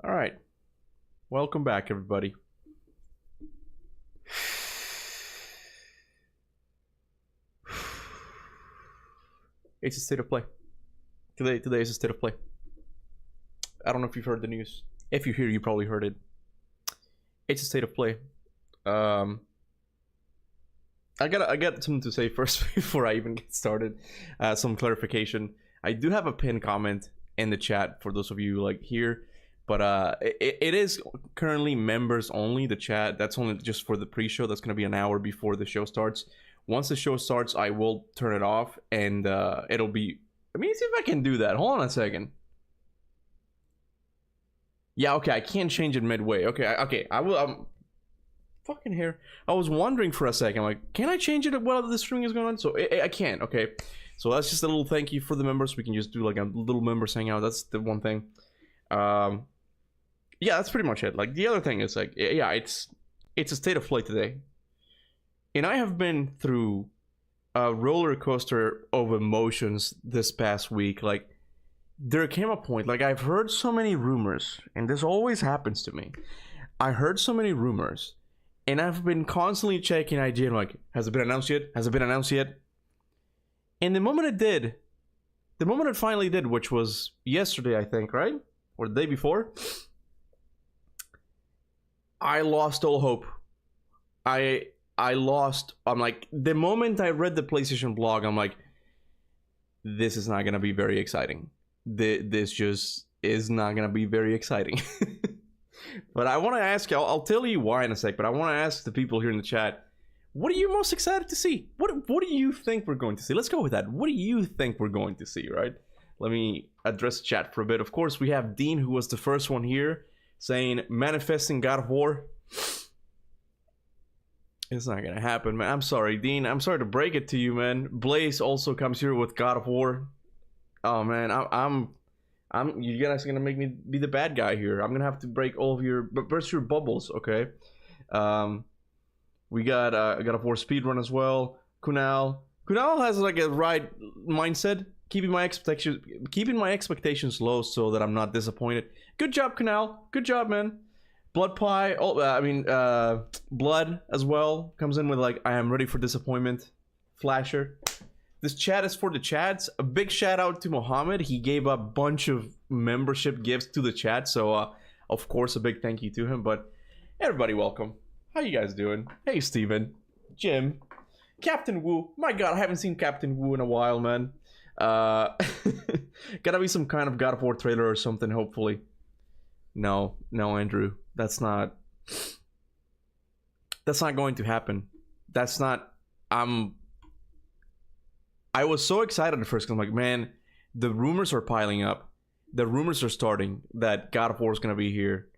All right. Welcome back, everybody. It's a state of play. Today is a state of play. I don't know if you've heard the news. If you're here, you probably heard it. It's a state of play. I got something to say first before I even get started. Some clarification. I do have a pinned comment in the chat for those of you like here, but it is currently members only. The chat that's only just for the pre-show. That's gonna be an hour before the show starts. Once the show starts, I will turn it off, and it'll be. Let me see if I can do that. Hold on a second. Yeah, okay, I can't change it midway. Okay, I will. I'm fucking here. I was wondering for a second, like, can I change it while the streaming is going on? So I can't. Okay, so that's just a little thank you for the members. We can just do like a little members hangout. That's the one thing. Yeah, that's pretty much it. Like the other thing is like, yeah, it's a state of play today, and I have been through a roller coaster of emotions this past week. Like, there came a point, like, I've heard so many rumors, and this always happens to me. I heard so many rumors, and I've been constantly checking IG, and like, has it been announced yet? Has it been announced yet? And the moment it finally did, which was yesterday, I think, right? Or the day before, I lost all hope. I'm like, the moment I read the PlayStation blog, I'm like, this is not gonna be very exciting. This just is not gonna be very exciting. But I want to ask you, I'll tell you why in a sec, but I want to ask the people here in the chat, what are you most excited to see? What do you think we're going to see? Let's go with that. What do you think we're going to see, right? Let me address the chat for a bit. Of course, we have Dean, who was the first one here, saying manifesting God of War. It's not gonna happen, man. I'm sorry, Dean. I'm sorry to break it to you, man. Blaze also comes here with God of War. Oh man, you guys are gonna make me be the bad guy here. I'm gonna have to break all of your, burst your bubbles, okay? We got God of War speedrun as well. Kunal has like a right mindset, keeping my expectations low so that I'm not disappointed. Good job, Kunal. Good job, man. Blood Pie. Oh, Blood as well comes in with like, I am ready for disappointment. Flasher. This chat is for the chats. A big shout out to Mohammed. He gave a bunch of membership gifts to the chat, so of course a big thank you to him. But everybody, welcome. How you guys doing? Hey, Steven, Jim, Captain Wu. My God, I haven't seen Captain Wu in a while, man. Gotta be some kind of God of War trailer or something, hopefully. No, Andrew, that's not going to happen. That's not. I was so excited at first because I'm like, man, the rumors are piling up. The rumors are starting that God of War is going to be here.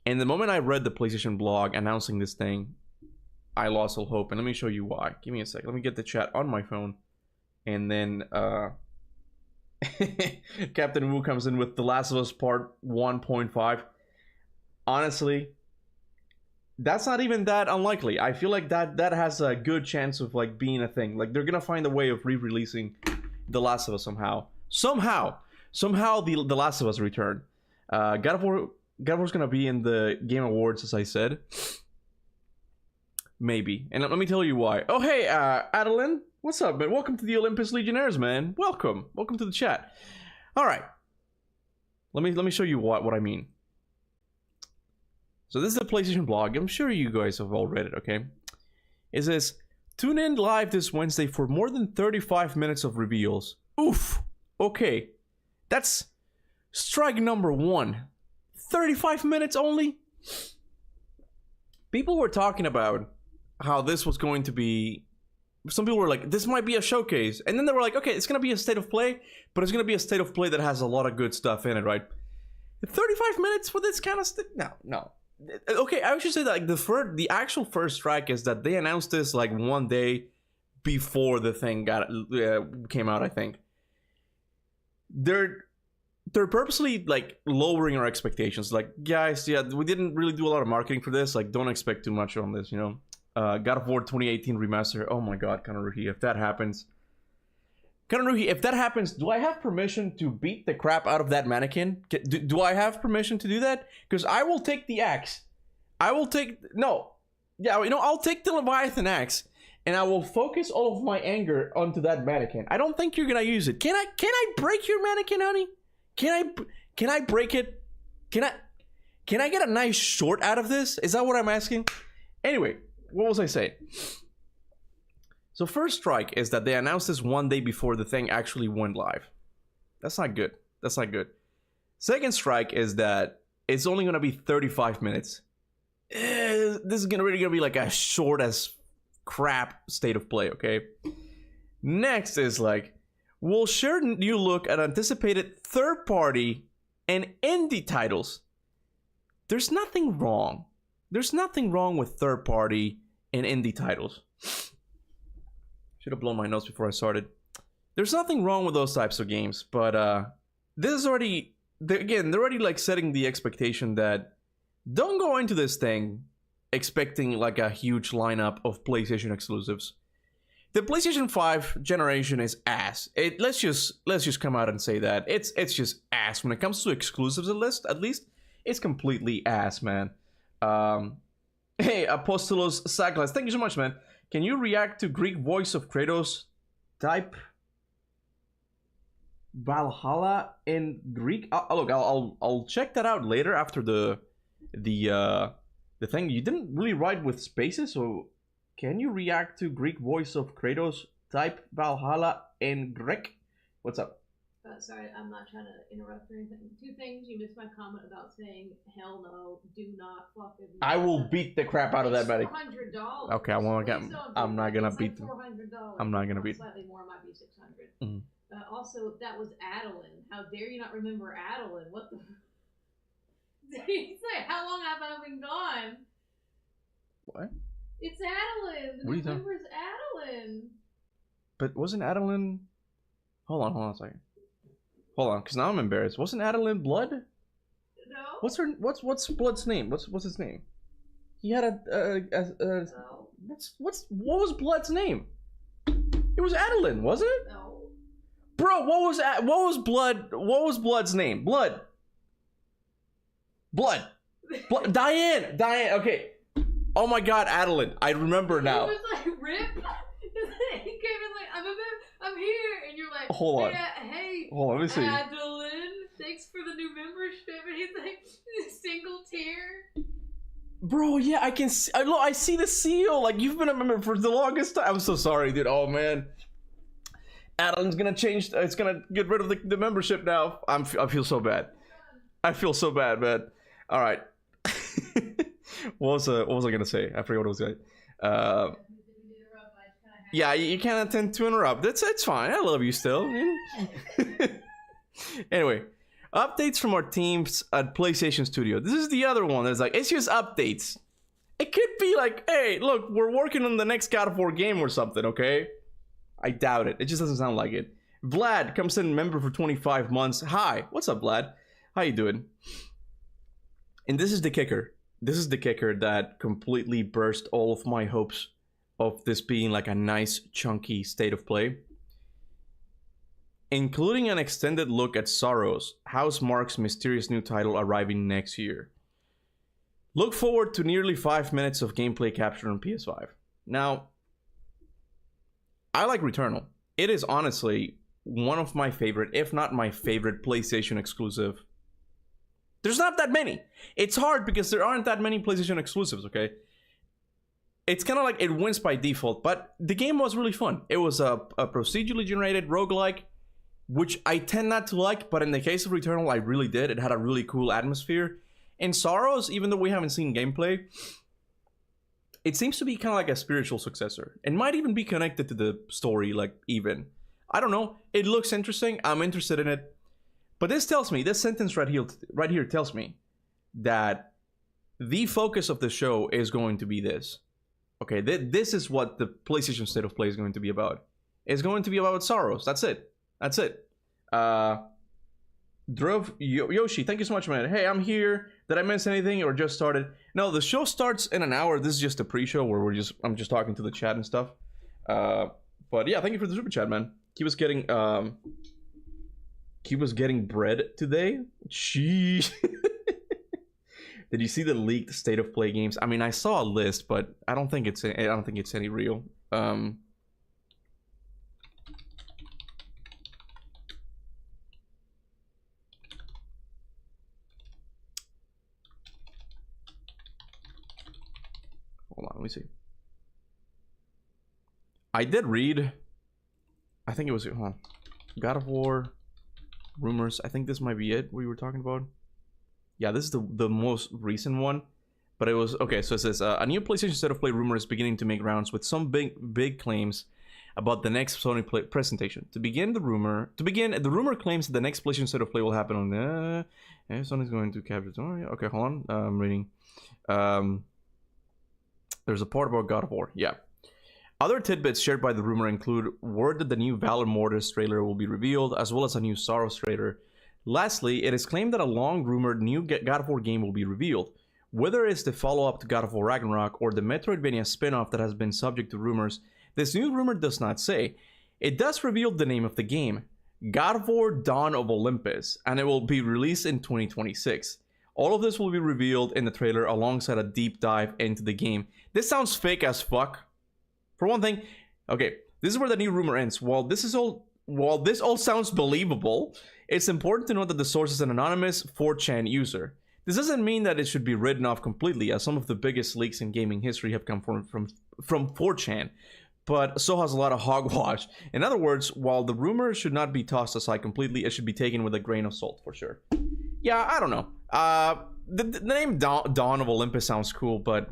And the moment I read the PlayStation blog announcing this thing, I lost all hope. And let me show you why. Give me a sec. Let me get the chat on my phone. And then Captain Wu comes in with The Last of Us Part 1.5. Honestly, that's not even that unlikely. I feel like that has a good chance of like being a thing. Like, they're gonna find a way of re-releasing The Last of Us somehow. Somehow the Last of Us return. God of War's gonna be in the Game Awards, as I said. Maybe. And let me tell you why. Oh hey, Adeline, what's up, man? Welcome to the Olympus Legionnaires, man. Welcome to the chat. All right. Let me show you what I mean. So this is a PlayStation blog. I'm sure you guys have all read it, okay? It says, tune in live this Wednesday for more than 35 minutes of reveals. Oof. Okay. That's strike number 1. 35 minutes only? People were talking about how this was going to be... Some people were like, this might be a showcase. And then they were like, okay, it's going to be a state of play, but it's going to be a state of play that has a lot of good stuff in it, right? 35 minutes for this kind of stuff? No. Okay, I should say that like the actual first strike is that they announced this like one day before the thing came out. I think they're purposely like lowering our expectations. Like, guys, yeah, we didn't really do a lot of marketing for this. Like, don't expect too much on this, you know. God of War 2018 remaster. Oh my God, Connor, if that happens, Kanaruhi, if that happens, do I have permission to beat the crap out of that mannequin? Do I have permission to do that? Because I will take the axe. I'll take the Leviathan axe, and I will focus all of my anger onto that mannequin. I don't think you're gonna use it. Can I break your mannequin, honey? Can I break it? Can I get a nice short out of this? Is that what I'm asking? Anyway, what was I saying? So first strike is that they announced this one day before the thing actually went live. That's not good. That's not good. Second strike is that it's only gonna be 35 minutes. This is really gonna be like a short as crap state of play, okay? Next is like, we'll share new look at anticipated third-party and indie titles. There's nothing wrong. There's nothing wrong with third-party and indie titles. Should have blown my nose before I started. There's nothing wrong with those types of games, but this is already, again, they're already like setting the expectation that don't go into this thing expecting like a huge lineup of PlayStation exclusives. The PlayStation 5 generation is ass. Let's just come out and say that it's just ass when it comes to exclusives. At least it's completely ass, man. Hey, Apostolos Saglas, thank you so much, man. Can you react to Greek voice of Kratos? Type Valhalla in Greek. Look, I'll check that out later after the thing. You didn't really write with spaces, so can you react to Greek voice of Kratos? Type Valhalla in Greek. What's up? Sorry, I'm not trying to interrupt or anything. Two things. You missed my comment about saying, hell no, do not fucking... I will beat the crap out of that, buddy. $400. Okay, I'm not gonna beat them. $400. I'm not gonna beat them. Slightly more, might be $600. Also, that was Adeline. How dare you not remember Adeline? What the... Did he say, how long have I been gone? What? It's Adeline. What are you talking? Remember's Adeline. But wasn't Adeline... Hold on a second. Hold on, because now I'm embarrassed. Wasn't Adeline Blood? No. What's Blood's name? What's his name? He had No. what was Blood's name? It was Adeline, wasn't it? No. Bro, what was Blood's name? Blood. Diane, okay. Oh my god, Adeline. I remember now. He was like, Rip? He came in like, I'm here, and you're like, hold on. Hey, hold on, let me see. Adeline, thanks for the new membership. And he's like, single tear. Bro, yeah, I can see. I see the seal. Like, you've been a member for the longest time. I'm so sorry, dude. Oh man, Adeline's gonna change. It's gonna get rid of the membership now. I feel so bad. I feel so bad, man. All right. What was I gonna say? I forgot what I was going. Yeah, you can't tend to interrupt. It's fine. I love you still. Anyway, updates from our teams at PlayStation Studio. This is the other one that's like, it's just updates. It could be like, hey, look, we're working on the next God of War game or something, okay? I doubt it. It just doesn't sound like it. Vlad comes in member for 25 months. Hi, what's up, Vlad? How you doing? And this is the kicker. This is the kicker that completely burst all of my hopes of this being like a nice, chunky state of play. Including an extended look at Sorrows, Housemarque's mysterious new title arriving next year. Look forward to nearly 5 minutes of gameplay captured on PS5. Now, I like Returnal. It is honestly one of my favorite, if not my favorite, PlayStation exclusive. There's not that many. It's hard because there aren't that many PlayStation exclusives, okay? It's kind of like it wins by default, but the game was really fun. It was a procedurally generated roguelike, which I tend not to like, but in the case of Returnal, I really did. It had a really cool atmosphere. In Sorrows, even though we haven't seen gameplay, it seems to be kind of like a spiritual successor. It might even be connected to the story, like, even. I don't know. It looks interesting. I'm interested in it. But this tells me, this sentence right here tells me that the focus of the show is going to be this. Okay, this is what the PlayStation State of Play is going to be about. It's going to be about Sorrows. That's it. That's it. Yoshi, thank you so much, man. Hey, I'm here. Did I miss anything or just started? No, the show starts in an hour. This is just a pre-show where I'm just talking to the chat and stuff. But yeah, thank you for the super chat, man. Cuba's getting bread today. Sheesh. Did you see the leaked state of play games? I mean, I saw a list, but I don't think it's any real. Hold on, let me see. I did read. I think it was God of War rumors. I think this might be it we were talking about. Yeah, this is the most recent one. But it was okay. So it says a new PlayStation State of Play rumor is beginning to make rounds with some big claims about the next Sony presentation. The rumor claims that the next PlayStation State of Play will happen on the. Sony's going to capture. Oh, yeah. Okay, hold on. I'm reading. There's a part about God of War. Yeah. Other tidbits shared by the rumor include word that the new Valor Mortis trailer will be revealed, as well as a new Sorrows trailer. Lastly, it is claimed that a long-rumored new God of War game will be revealed. Whether it's the follow-up to God of War Ragnarok or the Metroidvania spin-off that has been subject to rumors, this new rumor does not say. It does reveal the name of the game, God of War Dawn of Olympus, and it will be released in 2026. All of this will be revealed in the trailer alongside a deep dive into the game. This sounds fake as fuck. For one thing, okay, this is where the new rumor ends. While this all sounds believable, it's important to note that the source is an anonymous 4chan user. This doesn't mean that it should be written off completely, as some of the biggest leaks in gaming history have come from 4chan, but so has a lot of hogwash. In other words, while the rumor should not be tossed aside completely, it should be taken with a grain of salt for sure. Yeah, I don't know. The name Dawn of Olympus sounds cool, but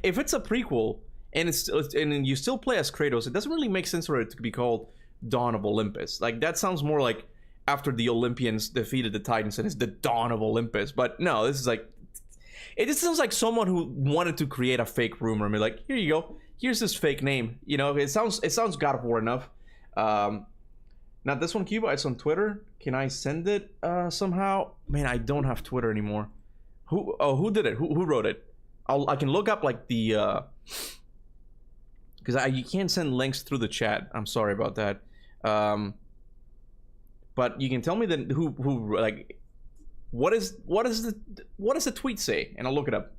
if it's a prequel and you still play as Kratos, it doesn't really make sense for it to be called Dawn of Olympus. Like, that sounds more like after the Olympians defeated the Titans and it's the Dawn of Olympus. But no, this is like, it just sounds like someone who wanted to create a fake rumor and be like, here you go, here's this fake name. You know, it sounds God of War enough. Now this one, Cuba, it's on Twitter. Can I send it somehow? Man, I don't have Twitter anymore. Who did it? Who wrote it? I can look up like the because you can't send links through the chat. I'm sorry about that. But you can tell me then who like what does the tweet say, and I'll look it up.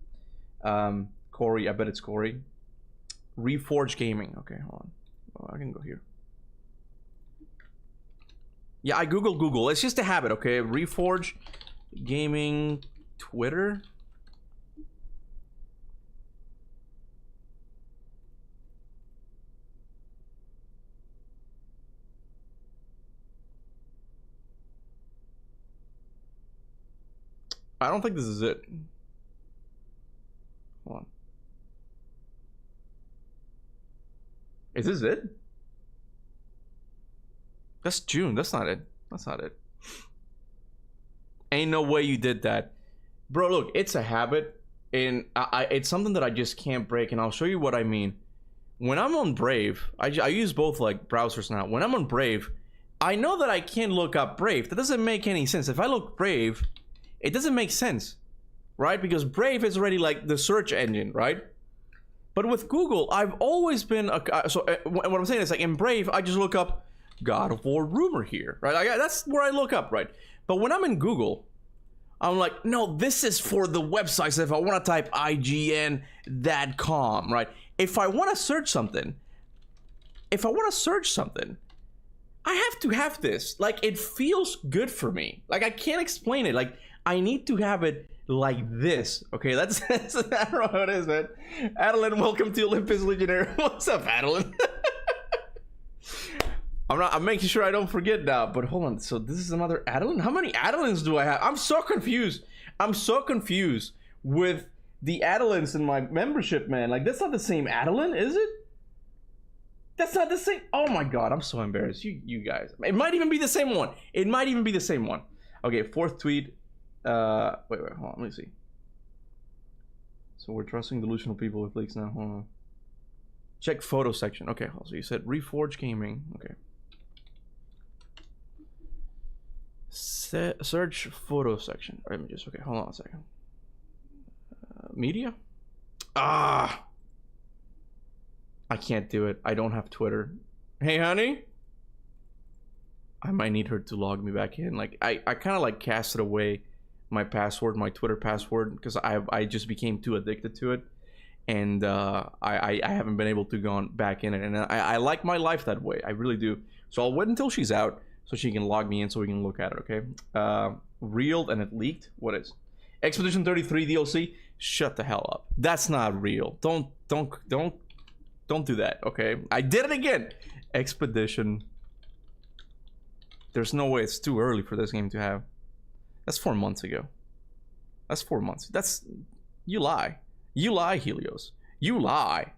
Corey, I bet it's Corey. Reforge Gaming. Okay, hold on. Oh, I can go here. Yeah, I Google. It's just a habit, okay? Reforge Gaming Twitter. I don't think this is it. Hold on. Is this it? That's June. That's not it. That's not it. Ain't no way you did that. Bro, look, it's a habit. And it's something that I just can't break. And I'll show you what I mean. When I'm on Brave, I use both like browsers now. When I'm on Brave, I know that I can't look up Brave. That doesn't make any sense. If I look Brave, it doesn't make sense, right? Because Brave is already like the search engine, right? But with Google, I've always been what I'm saying is, like, in Brave, I just look up God of War rumor here, right? That's where I look up, right? But when I'm in Google, I'm like, no, this is for the websites. If I want to type IGN.com, right? If I want to search something, I have to have this. Like, it feels good for me. Like, I can't explain it. Like, I need to have it like this. Okay, that's I don't know how it is, man. Adeline, welcome to Olympus Legionnaire. What's up, Adeline? I'm making sure I don't forget now, but hold on. So this is another Adeline? How many Adelines do I have? I'm so confused. I'm so confused with the Adelines in my membership, man. Like, that's not the same Adeline, is it? That's not the same. Oh my god, I'm so embarrassed. You guys. It might even be the same one. It might even be the same one. Okay, fourth tweet. Wait, hold on, let me see. So we're trusting delusional people with leaks now. Hold on. Check photo section. Okay, so you said Reforge Gaming. Okay. Search photo section. Or images. Okay, hold on a second. Media? I can't do it. I don't have Twitter. Hey, honey? I might need her to log me back in. Like I kind of like casted away my password, my Twitter password, because I just became too addicted to it, and I haven't been able to go on back in it, and I like my life that way. I really do. So I'll wait until she's out so she can log me in so we can look at it. Okay. Reeled and it leaked. What is Expedition 33 DLC? Shut the hell up. That's not real. Don't do that. Okay. I did it again. Expedition. There's no way. It's too early for this game to have. That's 4 months ago. That's 4 months. That's... You lie. You lie, Helios. You lie.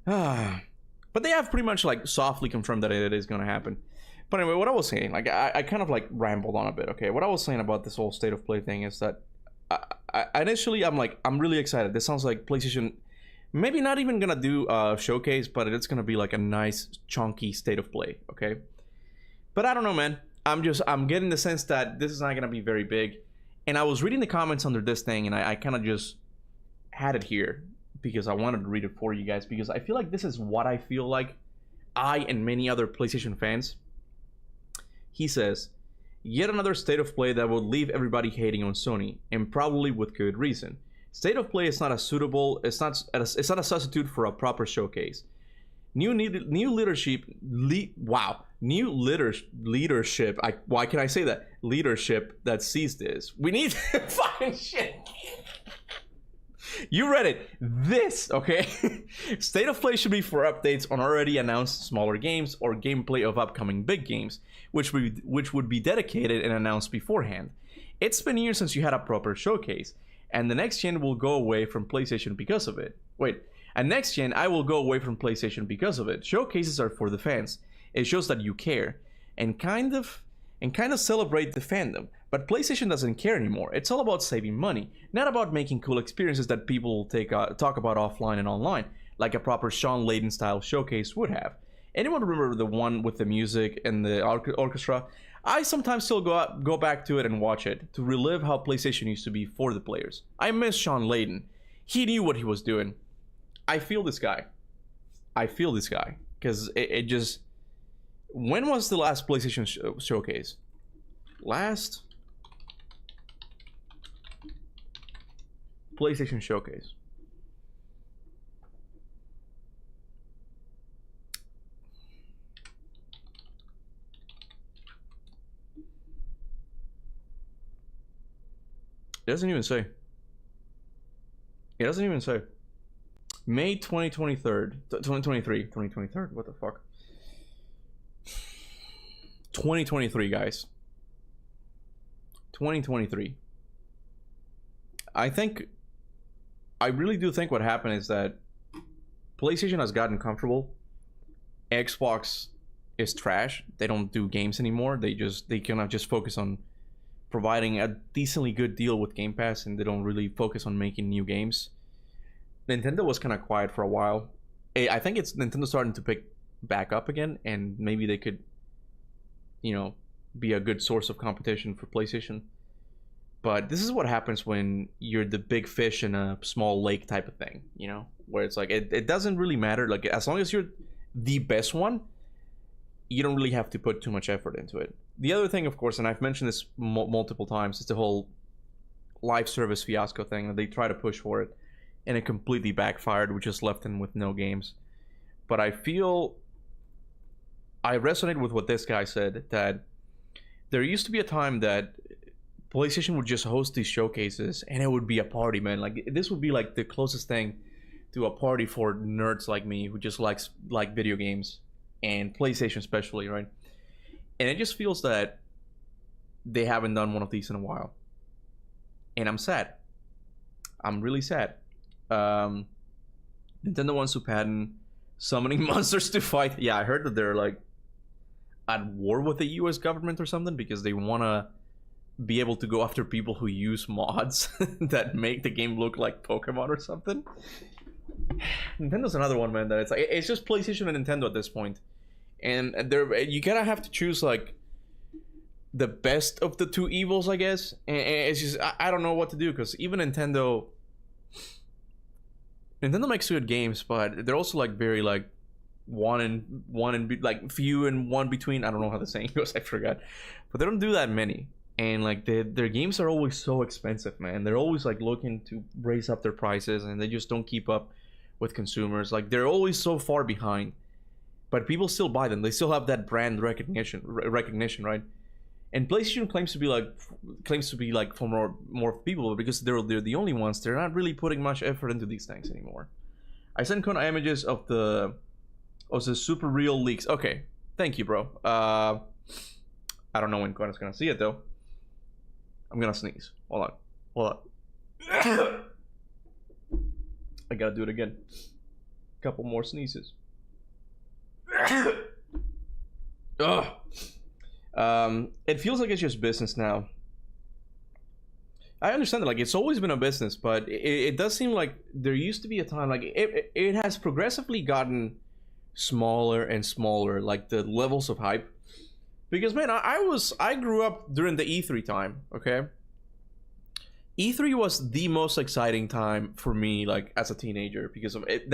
But they have pretty much like softly confirmed that it is going to happen. But anyway, what I was saying, like I kind of like rambled on a bit. Okay, what I was saying about this whole state of play thing is that initially I'm really excited. This sounds like PlayStation maybe not even gonna do a showcase, but it's gonna be like a nice chunky state of play. Okay, but I don't know, man. I'm getting the sense that this is not gonna be very big. And I was reading the comments under this thing, and I kind of just had it here because I wanted to read it for you guys, because I feel like this is what I feel like I and many other PlayStation fans. He says, yet another state of play that will leave everybody hating on Sony, and probably with good reason. State of play is not a suitable, it's not a substitute for a proper showcase. New leadership, leadership. Why can I say that? Leadership that sees this. We need fucking shit. You read it. This, okay? State of play should be for updates on already announced smaller games or gameplay of upcoming big games, which would be dedicated and announced beforehand. It's been years since you had a proper showcase, and the next gen will go away from PlayStation because of it. And next gen, I will go away from PlayStation because of it. Showcases are for the fans. It shows that you care, and kind of celebrate the fandom. But PlayStation doesn't care anymore. It's all about saving money, not about making cool experiences that people talk about offline and online, like a proper Sean Layden style showcase would have. Anyone remember the one with the music and the orchestra? I sometimes still go back to it and watch it to relive how PlayStation used to be for the players. I miss Sean Layden. He knew what he was doing. I feel this guy. Because it just... When was the last PlayStation showcase? Last PlayStation showcase. It doesn't even say. It doesn't even say. May 2023. What the fuck? 2023, guys. 2023. I really do think what happened is that PlayStation has gotten comfortable. Xbox is trash. They don't do games anymore. They kind of just focus on providing a decently good deal with Game Pass, and they don't really focus on making new games. Nintendo was kind of quiet for a while. I think it's Nintendo starting to pick back up again, and maybe they could, you know, be a good source of competition for PlayStation. But this is what happens when you're the big fish in a small lake type of thing, you know, where it's like it doesn't really matter. Like, as long as you're the best one, you don't really have to put too much effort into it. The other thing, of course, and I've mentioned this multiple times, is the whole live service fiasco thing that they try to push for it, and it completely backfired. We just left them with no games. But I feel I resonate with what this guy said, that there used to be a time that PlayStation would just host these showcases and it would be a party, man. Like, this would be like the closest thing to a party for nerds like me who just like video games and PlayStation especially, right? And it just feels that they haven't done one of these in a while, and I'm sad. I'm really sad. Nintendo wants to patent summoning monsters to fight. Yeah, I heard that they're like at war with the US government or something, because they want to be able to go after people who use mods that make the game look like Pokemon or something. Nintendo's another one, man, that it's just PlayStation and Nintendo at this point. And you kind of have to choose like the best of the two evils, I guess. And it's just, I don't know what to do, because even Nintendo makes good games, but they're also like very like like few and one between. I don't know how the saying goes. I forgot, but they don't do that many. And like their games are always so expensive, man. They're always like looking to raise up their prices, and they just don't keep up with consumers. Like they're always so far behind, but people still buy them. They still have that brand recognition, right? And PlayStation claims to be like for more people, because they're the only ones. They're not really putting much effort into these things anymore. I sent Kona images of the super real leaks. Okay, thank you, bro. I don't know when Kona's gonna see it though. I'm gonna sneeze. Hold on. I gotta do it again. Couple more sneezes. Ugh. It feels like it's just business now. I understand that, like, it's always been a business, but it does seem like there used to be a time, like, it has progressively gotten smaller and smaller, like the levels of hype. Because, man, I grew up during the E3 time, okay? E3 was the most exciting time for me, like, as a teenager, because of it,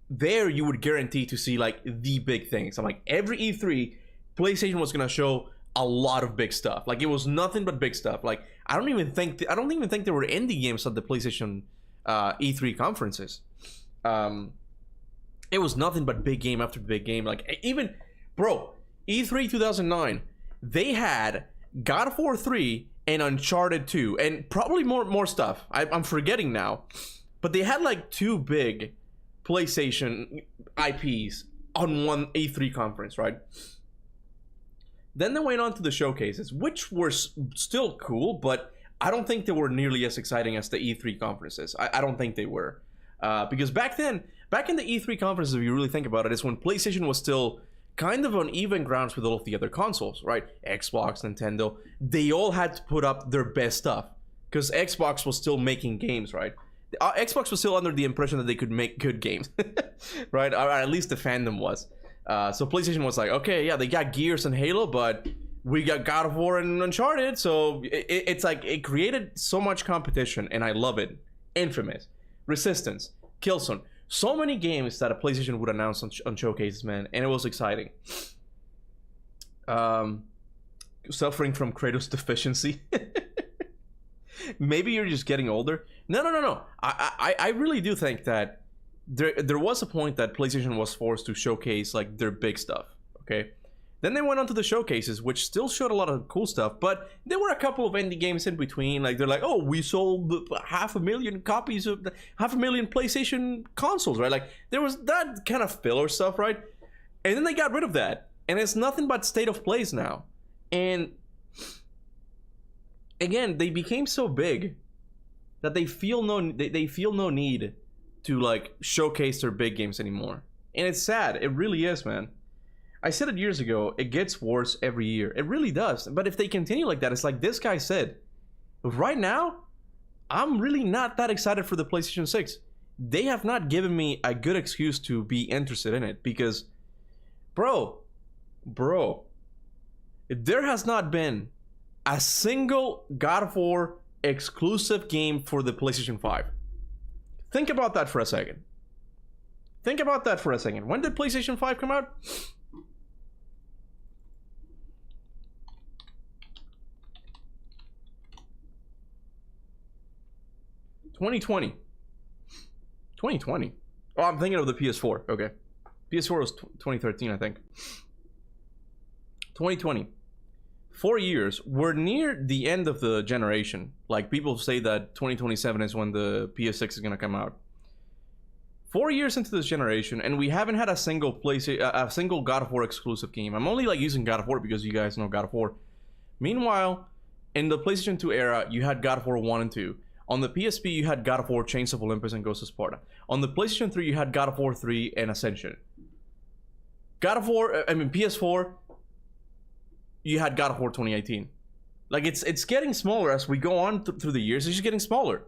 there you would guarantee to see, like, the big things. I'm like, every E3, PlayStation was gonna show a lot of big stuff. Like, it was nothing but big stuff. Like, I don't even think there were indie games at the PlayStation E3 conferences. It was nothing but big game after big game. Like, even, bro, E3 2009, they had God of War 3 and Uncharted 2, and probably more stuff. I'm forgetting now, but they had like 2 big PlayStation IPs on one E3 conference, right? Then they went on to the showcases, which were still cool, but I don't think they were nearly as exciting as the E3 conferences. I don't think they were. Because back in the E3 conferences, if you really think about it, is when PlayStation was still kind of on even grounds with all of the other consoles, right? Xbox, Nintendo, they all had to put up their best stuff. Because Xbox was still making games, right? Xbox was still under the impression that they could make good games, right? Or at least the fandom was. So PlayStation was like, okay, yeah, they got Gears and Halo, but we got God of War and Uncharted. So it's like, it created so much competition, and I love it. Infamous, Resistance, Killzone. So many games that a PlayStation would announce on showcases, man, and it was exciting. Suffering from Kratos deficiency. Maybe you're just getting older. No. I really do think that there was a point that PlayStation was forced to showcase like their big stuff. Okay, then they went on to the showcases, which still showed a lot of cool stuff, but there were a couple of indie games in between. Like, they're like, oh, we sold 500,000 copies of 500,000 PlayStation consoles, right? Like, there was that kind of filler stuff, right? And then they got rid of that, and it's nothing but state of plays now. And again, they became so big that they feel no need to like showcase their big games anymore. And it's sad. It really is, man. I said it years ago, it gets worse every year. It really does. But if they continue like that, it's like this guy said, right now, I'm really not that excited for the PlayStation 6. They have not given me a good excuse to be interested in it, because, bro, there has not been a single God of War exclusive game for the PlayStation 5. Think about that for a second. When did PlayStation 5 come out? 2020. Oh, I'm thinking of the PS4. Okay. PS4 was 2013, I think. 2020. 4 years. We're near the end of the generation. Like, people say that 2027 is when the PS6 is going to come out. 4 years into this generation, and we haven't had a single God of War exclusive game. I'm only like using God of War because you guys know God of War. Meanwhile, in the PlayStation 2 era, you had God of War 1 and 2. On the PSP, you had God of War, Chains of Olympus, and Ghost of Sparta. On the PlayStation 3, you had God of War 3 and Ascension. PS4, you had God of War 2018. Like, it's getting smaller as we go on through the years. It's just getting smaller.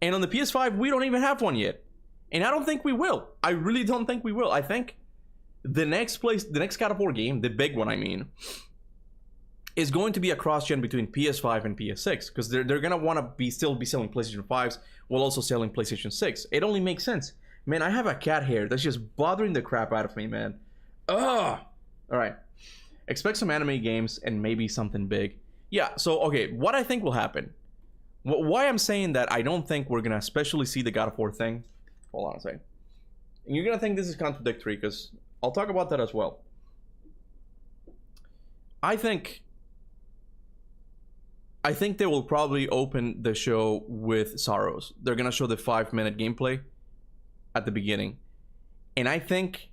And on the PS5, we don't even have one yet. And I don't think we will. I really don't think we will. I think the next God of War game, the big one, I mean, is going to be a cross-gen between PS5 and PS6, because they're gonna want to still be selling PlayStation 5s while also selling PlayStation 6. It only makes sense. Man, I have a cat hair that's just bothering the crap out of me, man. Ugh! Alright. Expect some anime games and maybe something big. Yeah, so, okay, what I think will happen. Why I'm saying that I don't think we're gonna especially see the God of War thing. Hold on a second. You're gonna think this is contradictory, because I'll talk about that as well. I think they will probably open the show with Sorrows. They're gonna show the 5-minute gameplay at the beginning. And I think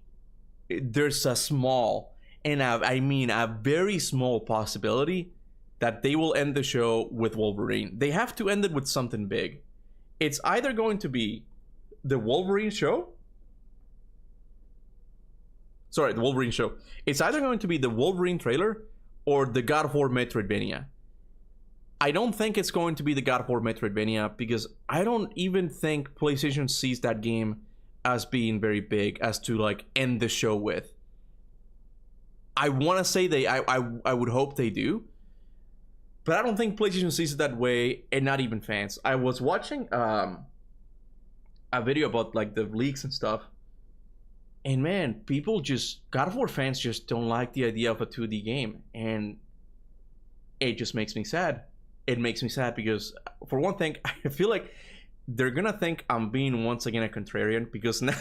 there's a small, and I mean a very small possibility that they will end the show with Wolverine. They have to end it with something big. It's either going to be the Wolverine show. Sorry, the Wolverine show. It's either going to be the Wolverine trailer or the God of War Metroidvania. I don't think it's going to be the God of War Metroidvania because I don't even think PlayStation sees that game as being very big as to like end the show with. I want to say I would hope they do, but I don't think PlayStation sees it that way, and not even fans. I was watching a video about like the leaks and stuff, and man, God of War fans just don't like the idea of a 2D game, and it just makes me sad. It makes me sad because, for one thing, I feel like they're gonna think I'm being once again a contrarian, because now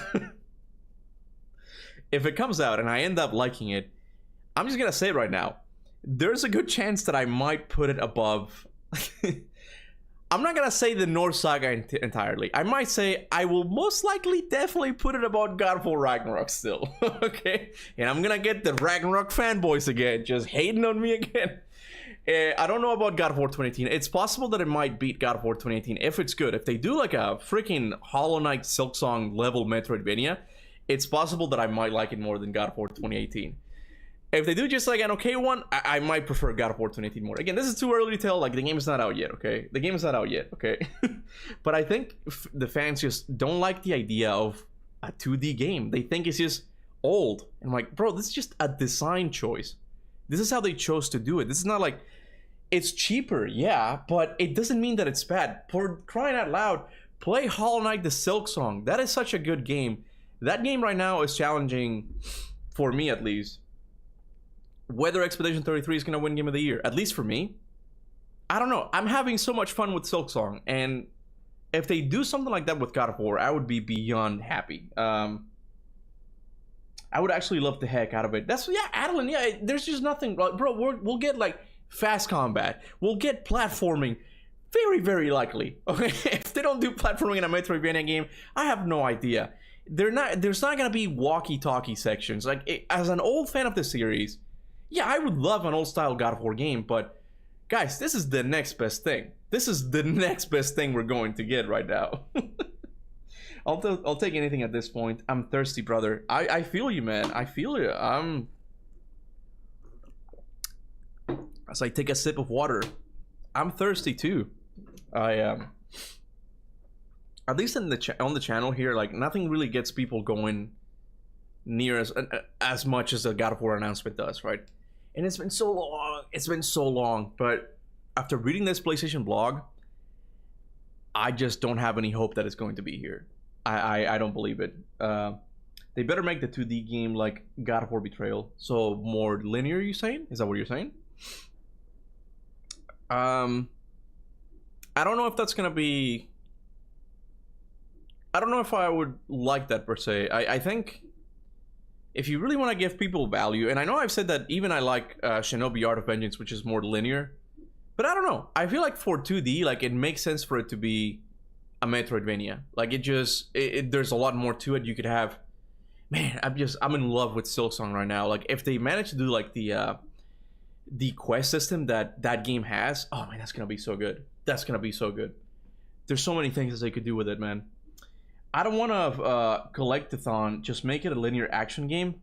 if it comes out and I end up liking it, I'm just gonna say it right now, there's a good chance that I might put it above I'm not gonna say the Norse Saga entirely. I might say I will most likely definitely put it above God of War Ragnarok still. Okay, and I'm gonna get the Ragnarok fanboys again just hating on me again. I don't know about God of War 2018. It's possible that it might beat God of War 2018 if it's good. If they do like a freaking Hollow Knight Silksong level Metroidvania, it's possible that I might like it more than God of War 2018. If they do just like an okay one, I might prefer God of War 2018 more. Again, this is too early to tell. Like, the game is not out yet, okay? The game is not out yet, okay? But I think the fans just don't like the idea of a 2D game. They think it's just old. And I'm like, bro, this is just a design choice. This is how they chose to do it. This is not like... It's cheaper, yeah, but it doesn't mean that it's bad. For crying out loud, play Hollow Knight the Silksong. That is such a good game. That game right now is challenging, for me at least, whether Expedition 33 is going to win Game of the Year. At least for me. I don't know. I'm having so much fun with Silksong, and if they do something like that with God of War, I would be beyond happy. I would actually love the heck out of it. That's, yeah, Adeline, yeah, there's just nothing, bro, we'll get like fast combat. We'll get platforming. Very, very likely. Okay, if they don't do platforming in a Metroidvania game, I have no idea. There's not gonna be walkie-talkie sections. Like, as an old fan of the series, yeah, I would love an old-style God of War game, but guys, this is the next best thing. This is the next best thing we're going to get right now. I'll take anything at this point. I'm thirsty, brother. I feel you, man. I feel you. As I take a sip of water, I'm thirsty too. I at least on the channel here, like, nothing really gets people going near as much as a God of War announcement does, right? And it's been so long. It's been so long. But after reading this PlayStation blog, I just don't have any hope that it's going to be here. I don't believe it. They better make the 2D game like God of War Betrayal, so more linear. You saying? Is that what you're saying? I don't know if that's gonna be... I don't know if I would like that per se. I think if you really want to give people value, and I know I've said that even I like Shinobi Art of Vengeance, which is more linear, but I don't know. I feel like for 2D, like, it makes sense for it to be a Metroidvania. Like, there's a lot more to it. You could have... Man, I'm in love with Silksong right now. Like, if they manage to do like the quest system that game has, oh man, that's gonna be so good. That's gonna be so good. There's so many things that they could do with it, man. I don't want to collectathon, just make it a linear action game.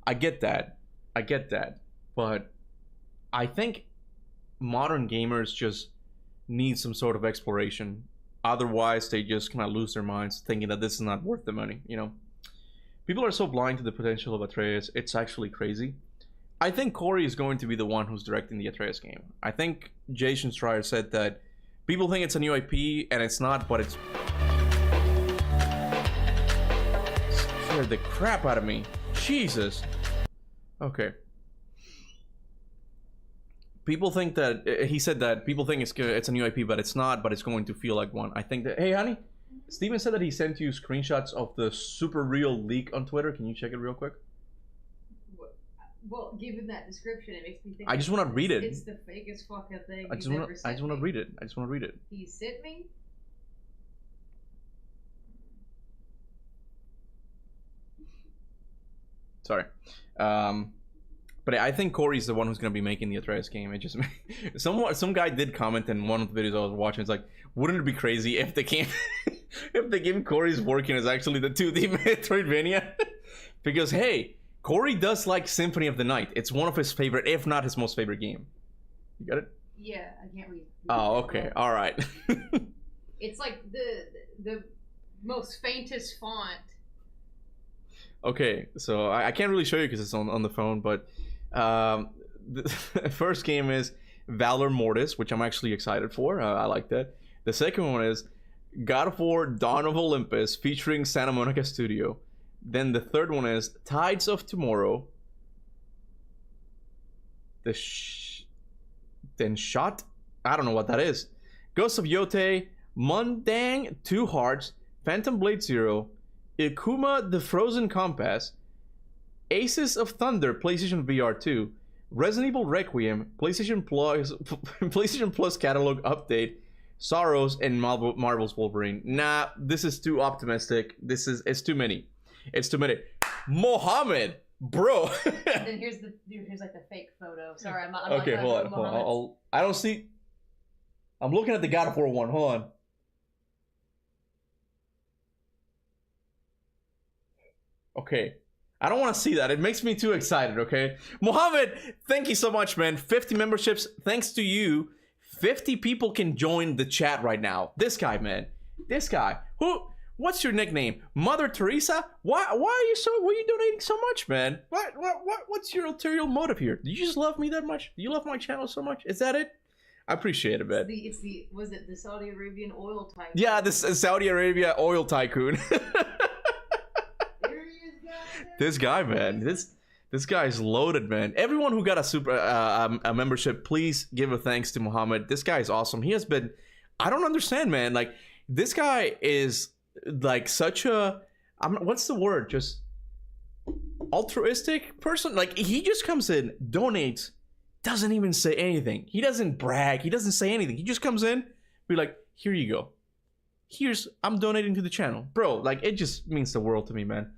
I get that, but I think modern gamers just need some sort of exploration. Otherwise, they just kind of lose their minds, thinking that this is not worth the money. You know, people are so blind to the potential of Atreus. It's actually crazy. I think Corey is going to be the one who's directing the Atreus game. I think Jason Schreier said that people think it's a new IP, and it's not, but it's... scared the crap out of me. Jesus. Okay. People think that he said that people think it's a new IP, but it's not. But it's going to feel like one. I think that. Hey, honey, Steven said that he sent you screenshots of the super real leak on Twitter. Can you check it real quick? Well, given that description, it makes me think. I just want to read it. It's the fakest fucking thing. I just want to read it. I just want to read it. He sent me. Sorry. But I think Corey's the one who's going to be making the Atreus game. It just some guy did comment in one of the videos I was watching. It's like, wouldn't it be crazy if the game if the game Corey's working is actually the 2D Metroidvania? Because hey, Corey does like Symphony of the Night. It's one of his favorite, if not his most favorite game. You got it? Yeah, I can't read. Oh, okay. All right. It's like the most faintest font. Okay, so I can't really show you because it's on the phone, but the first game is Valor Mortis, which I'm actually excited for. I like that. The second one is God of War Dawn of Olympus featuring Santa Monica Studio. Then the third one is Tides of Tomorrow. Then Shot? I don't know what that is. Ghost of Yotei, Mundang, Two Hearts, Phantom Blade Zero, Ikuma the Frozen Compass, Aces of Thunder PlayStation VR 2, Resident Evil Requiem, PlayStation Plus catalog update, Sorrows, and Marvel's Wolverine. Nah, this is too optimistic. It's too many. It's too many. Mohammed, bro. Then here's like the fake photo. Sorry, I'm not. Okay, hold on. I don't see. I'm looking at the God of War one. Hold on. Okay. I don't want to see that. It makes me too excited, okay? Mohammed, thank you so much, man. 50 memberships. Thanks to you, 50 people can join the chat right now. This guy, man. This guy. What's your nickname? Mother Teresa? Why are you donating so much, man? What's your ulterior motive here? Do you just love me that much? Do you love my channel so much? Is that it? I appreciate it, man. Was it the Saudi Arabian oil tycoon? Yeah, this Saudi Arabia oil tycoon. This guy, man, this guy's loaded, man. Everyone who got a membership, please give a thanks to Muhammad. This guy is awesome. He has been, I don't understand, man. Like, this guy is like such a, what's the word? Just altruistic person. Like, he just comes in, donates, doesn't even say anything. He doesn't brag. He doesn't say anything. He just comes in, be like, here you go. I'm donating to the channel, bro. Like, it just means the world to me, man.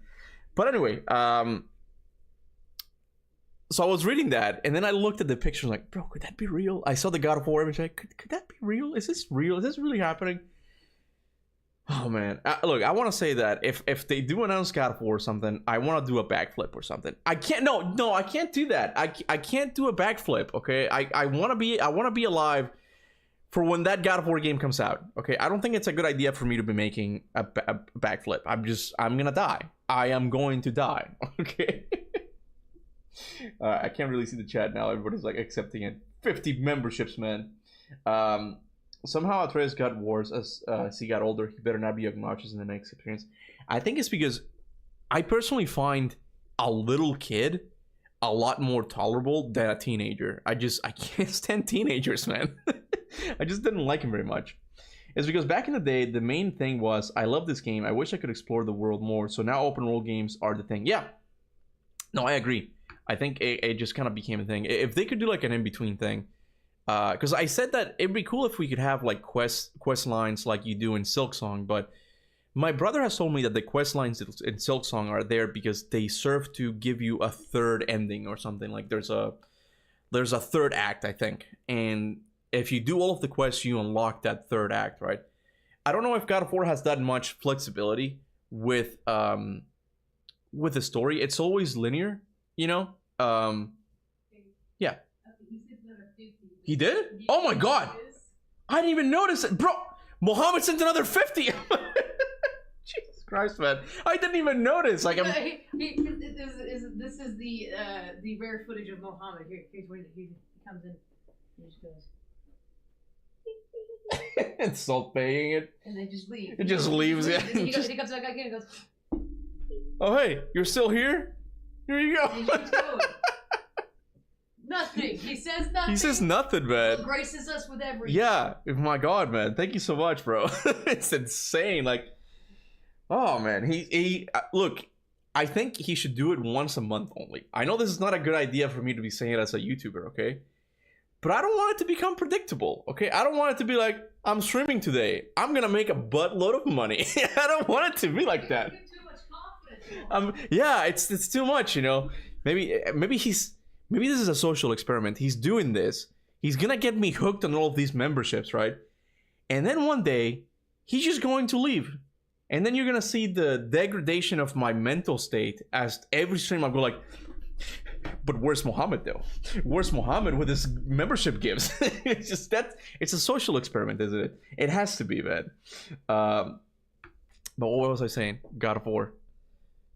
But anyway, so I was reading that, and then I looked at the picture, like, bro, could that be real? I saw the God of War image, like, could that be real? Is this real? Is this really happening? Oh, man. Look, I want to say that if they do announce God of War or something, I want to do a backflip or something. I can't, no, I can't do that. I can't do a backflip, okay? I want to be alive for when that God of War game comes out, okay? I don't think it's a good idea for me to be making a backflip. I'm gonna die. I am going to die, okay? I can't really see the chat now. Everybody's like accepting it. 50 memberships, man. Somehow Atreus got wars as he got older. He better not be obnoxious in the next experience. I think it's because I personally find a little kid a lot more tolerable than a teenager. I can't stand teenagers, man. I just didn't like him very much. It's because back in the day, the main thing was, I love this game. I wish I could explore the world more. So now open world games are the thing. Yeah. No, I agree. I think it just kind of became a thing. If they could do like an in-between thing. Because I said that it'd be cool if we could have like quest lines like you do in Silksong. But my brother has told me that the quest lines in Silksong are there because they serve to give you a third ending or something. Like there's a third act, I think. And if you do all of the quests, you unlock that third act, right? I don't know if God of War has that much flexibility with the story. It's always linear, you know? Yeah. He did? Oh my god! I didn't even notice it! Bro! Mohammed sent another 50! Jesus Christ, man. I didn't even notice. Like, this is the rare footage of Mohammed. Here's where he comes in. He just goes. And Salt paying it. And they just leave. It just leaves it. He comes back again and goes. Oh, hey, you're still here? Here you go. Nothing. He says nothing. He says nothing, man. He graces us with everything. Yeah. My God, man. Thank you so much, bro. It's insane. Like, oh, man. He look, I think he should do it once a month only. I know this is not a good idea for me to be saying it as a YouTuber, okay? But I don't want it to become predictable, okay? I don't want it to be like, I'm streaming today. I'm gonna make a buttload of money. I don't want it to be like that. Too much confidence. Yeah, it's too much, you know. Maybe this is a social experiment. He's doing this. He's gonna get me hooked on all of these memberships, right? And then one day, he's just going to leave. And then you're gonna see the degradation of my mental state as every stream I go like, but where's Mohammed though? Where's Mohammed with his membership gifts? It's just that it's a social experiment, isn't it? It has to be, man. But what was I saying? God of War.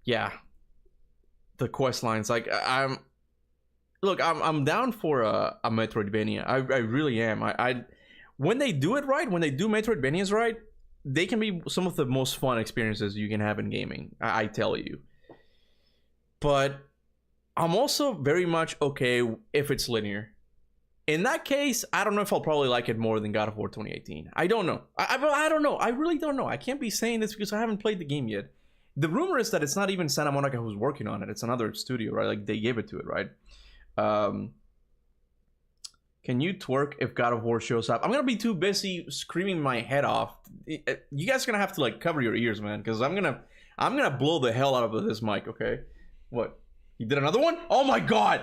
Yeah. The quest lines, like I'm down for a Metroidvania. I really am. I when they do it right, when they do Metroidvanias right, they can be some of the most fun experiences you can have in gaming. I tell you. But I'm also very much okay if it's linear. In that case, I don't know if I'll probably like it more than God of War 2018. I don't know. I don't know. I really don't know. I can't be saying this because I haven't played the game yet. The rumor is that it's not even Santa Monica who's working on it. It's another studio, right? Like, they gave it to it, right? Can you twerk if God of War shows up? I'm gonna be too busy screaming my head off. You guys are gonna have to, like, cover your ears, man, because I'm gonna blow the hell out of this mic, okay? What? He did another one? Oh my God!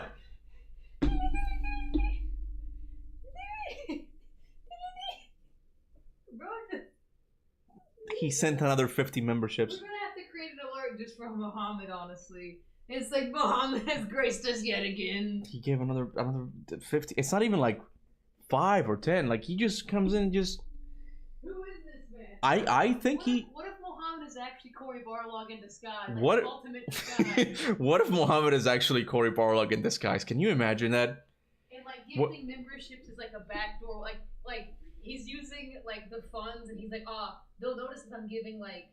He sent another 50 memberships. We're gonna have to create an alert just for Muhammad, honestly. It's like, Muhammad has graced us yet again. He gave another 50. It's not even like 5 or 10. Like, he just comes in and just... Who is this man? I think What if Muhammad is actually Cory Barlog in disguise? Like What? Ultimate disguise. What if Muhammad is actually Cory Barlog in disguise? Can you imagine that? And, like, gifting memberships is like a backdoor. Like he's using, like, the funds, and he's like, they'll notice that I'm giving, like,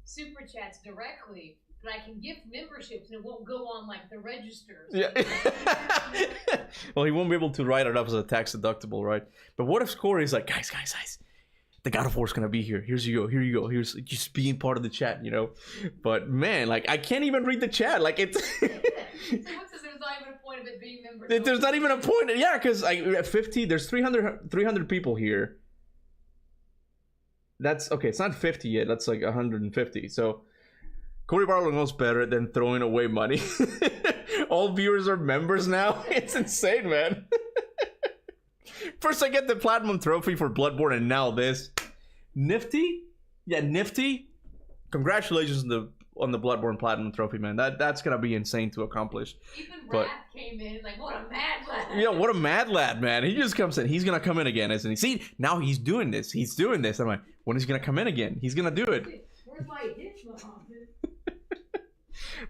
super chats directly. But I can gift memberships and it won't go on, like, the registers. Yeah. Well, he won't be able to write it up as a tax deductible, right? But what if Corey's like, guys, the God of War's gonna be here. Here you go. Here's just being part of the chat, you know? But man, like, I can't even read the chat. Like, it's... So there's not even a point of it being members. There's not even a point. Yeah, because at 50, there's 300 people here. That's, okay, it's not 50 yet. That's like 150. So... Cory Barlog knows better than throwing away money. All viewers are members now. It's insane, man. First I get the Platinum Trophy for Bloodborne and now this. Nifty? Yeah, nifty. Congratulations on the Bloodborne Platinum Trophy, man. That's gonna be insane to accomplish. Even Wrath came in, like, what a mad lad. Yeah, what a mad lad, man. He just comes in. He's gonna come in again, isn't he? See, now he's doing this. I'm like, when is he gonna come in again? He's gonna do it. Where's my hit, Muhammad?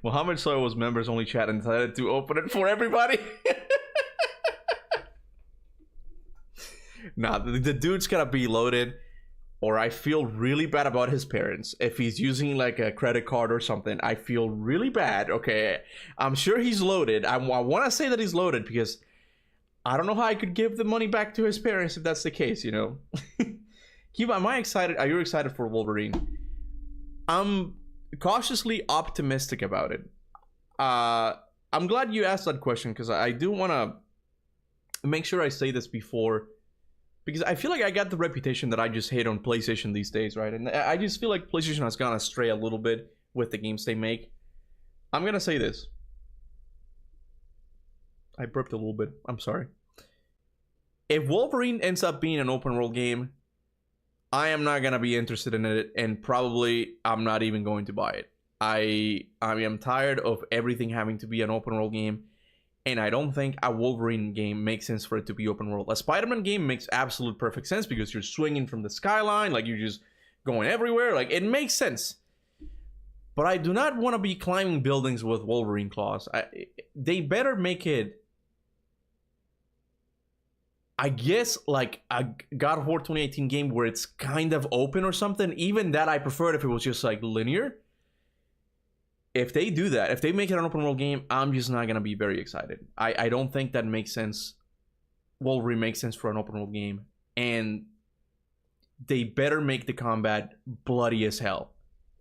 Muhammad saw it was members only chat and decided to open it for everybody. Nah, the dude's gotta be loaded, or I feel really bad about his parents. If he's using like a credit card or something, I feel really bad. Okay, I'm sure he's loaded. I want to say that he's loaded because I don't know how I could give the money back to his parents if that's the case, you know. Kuba, am I excited? Are you excited for Wolverine? I'm cautiously optimistic about it. I'm glad you asked that question because I do want to make sure I say this before, because I feel like I got the reputation that I just hate on PlayStation these days, right? And I just feel like PlayStation has gone astray a little bit with the games they make. I'm gonna say this. I burped a little bit. I'm sorry. If Wolverine ends up being an open world game, I am not gonna be interested in it, and probably I'm not even going to buy it. I am tired of everything having to be an open world game, and I don't think a Wolverine game makes sense for it to be open world. A Spider-Man game makes absolute perfect sense because you're swinging from the skyline, like you're just going everywhere, like it makes sense. But I do not want to be climbing buildings with Wolverine claws. They better make it, I guess, like a God of War 2018 game where it's kind of open or something. Even that I prefer it if it was just like linear. if they do that, if they make it an open world game, I'm just not gonna be very excited. I don't think that makes sense. Wolverine makes sense for an open world game, and they better make the combat bloody as hell,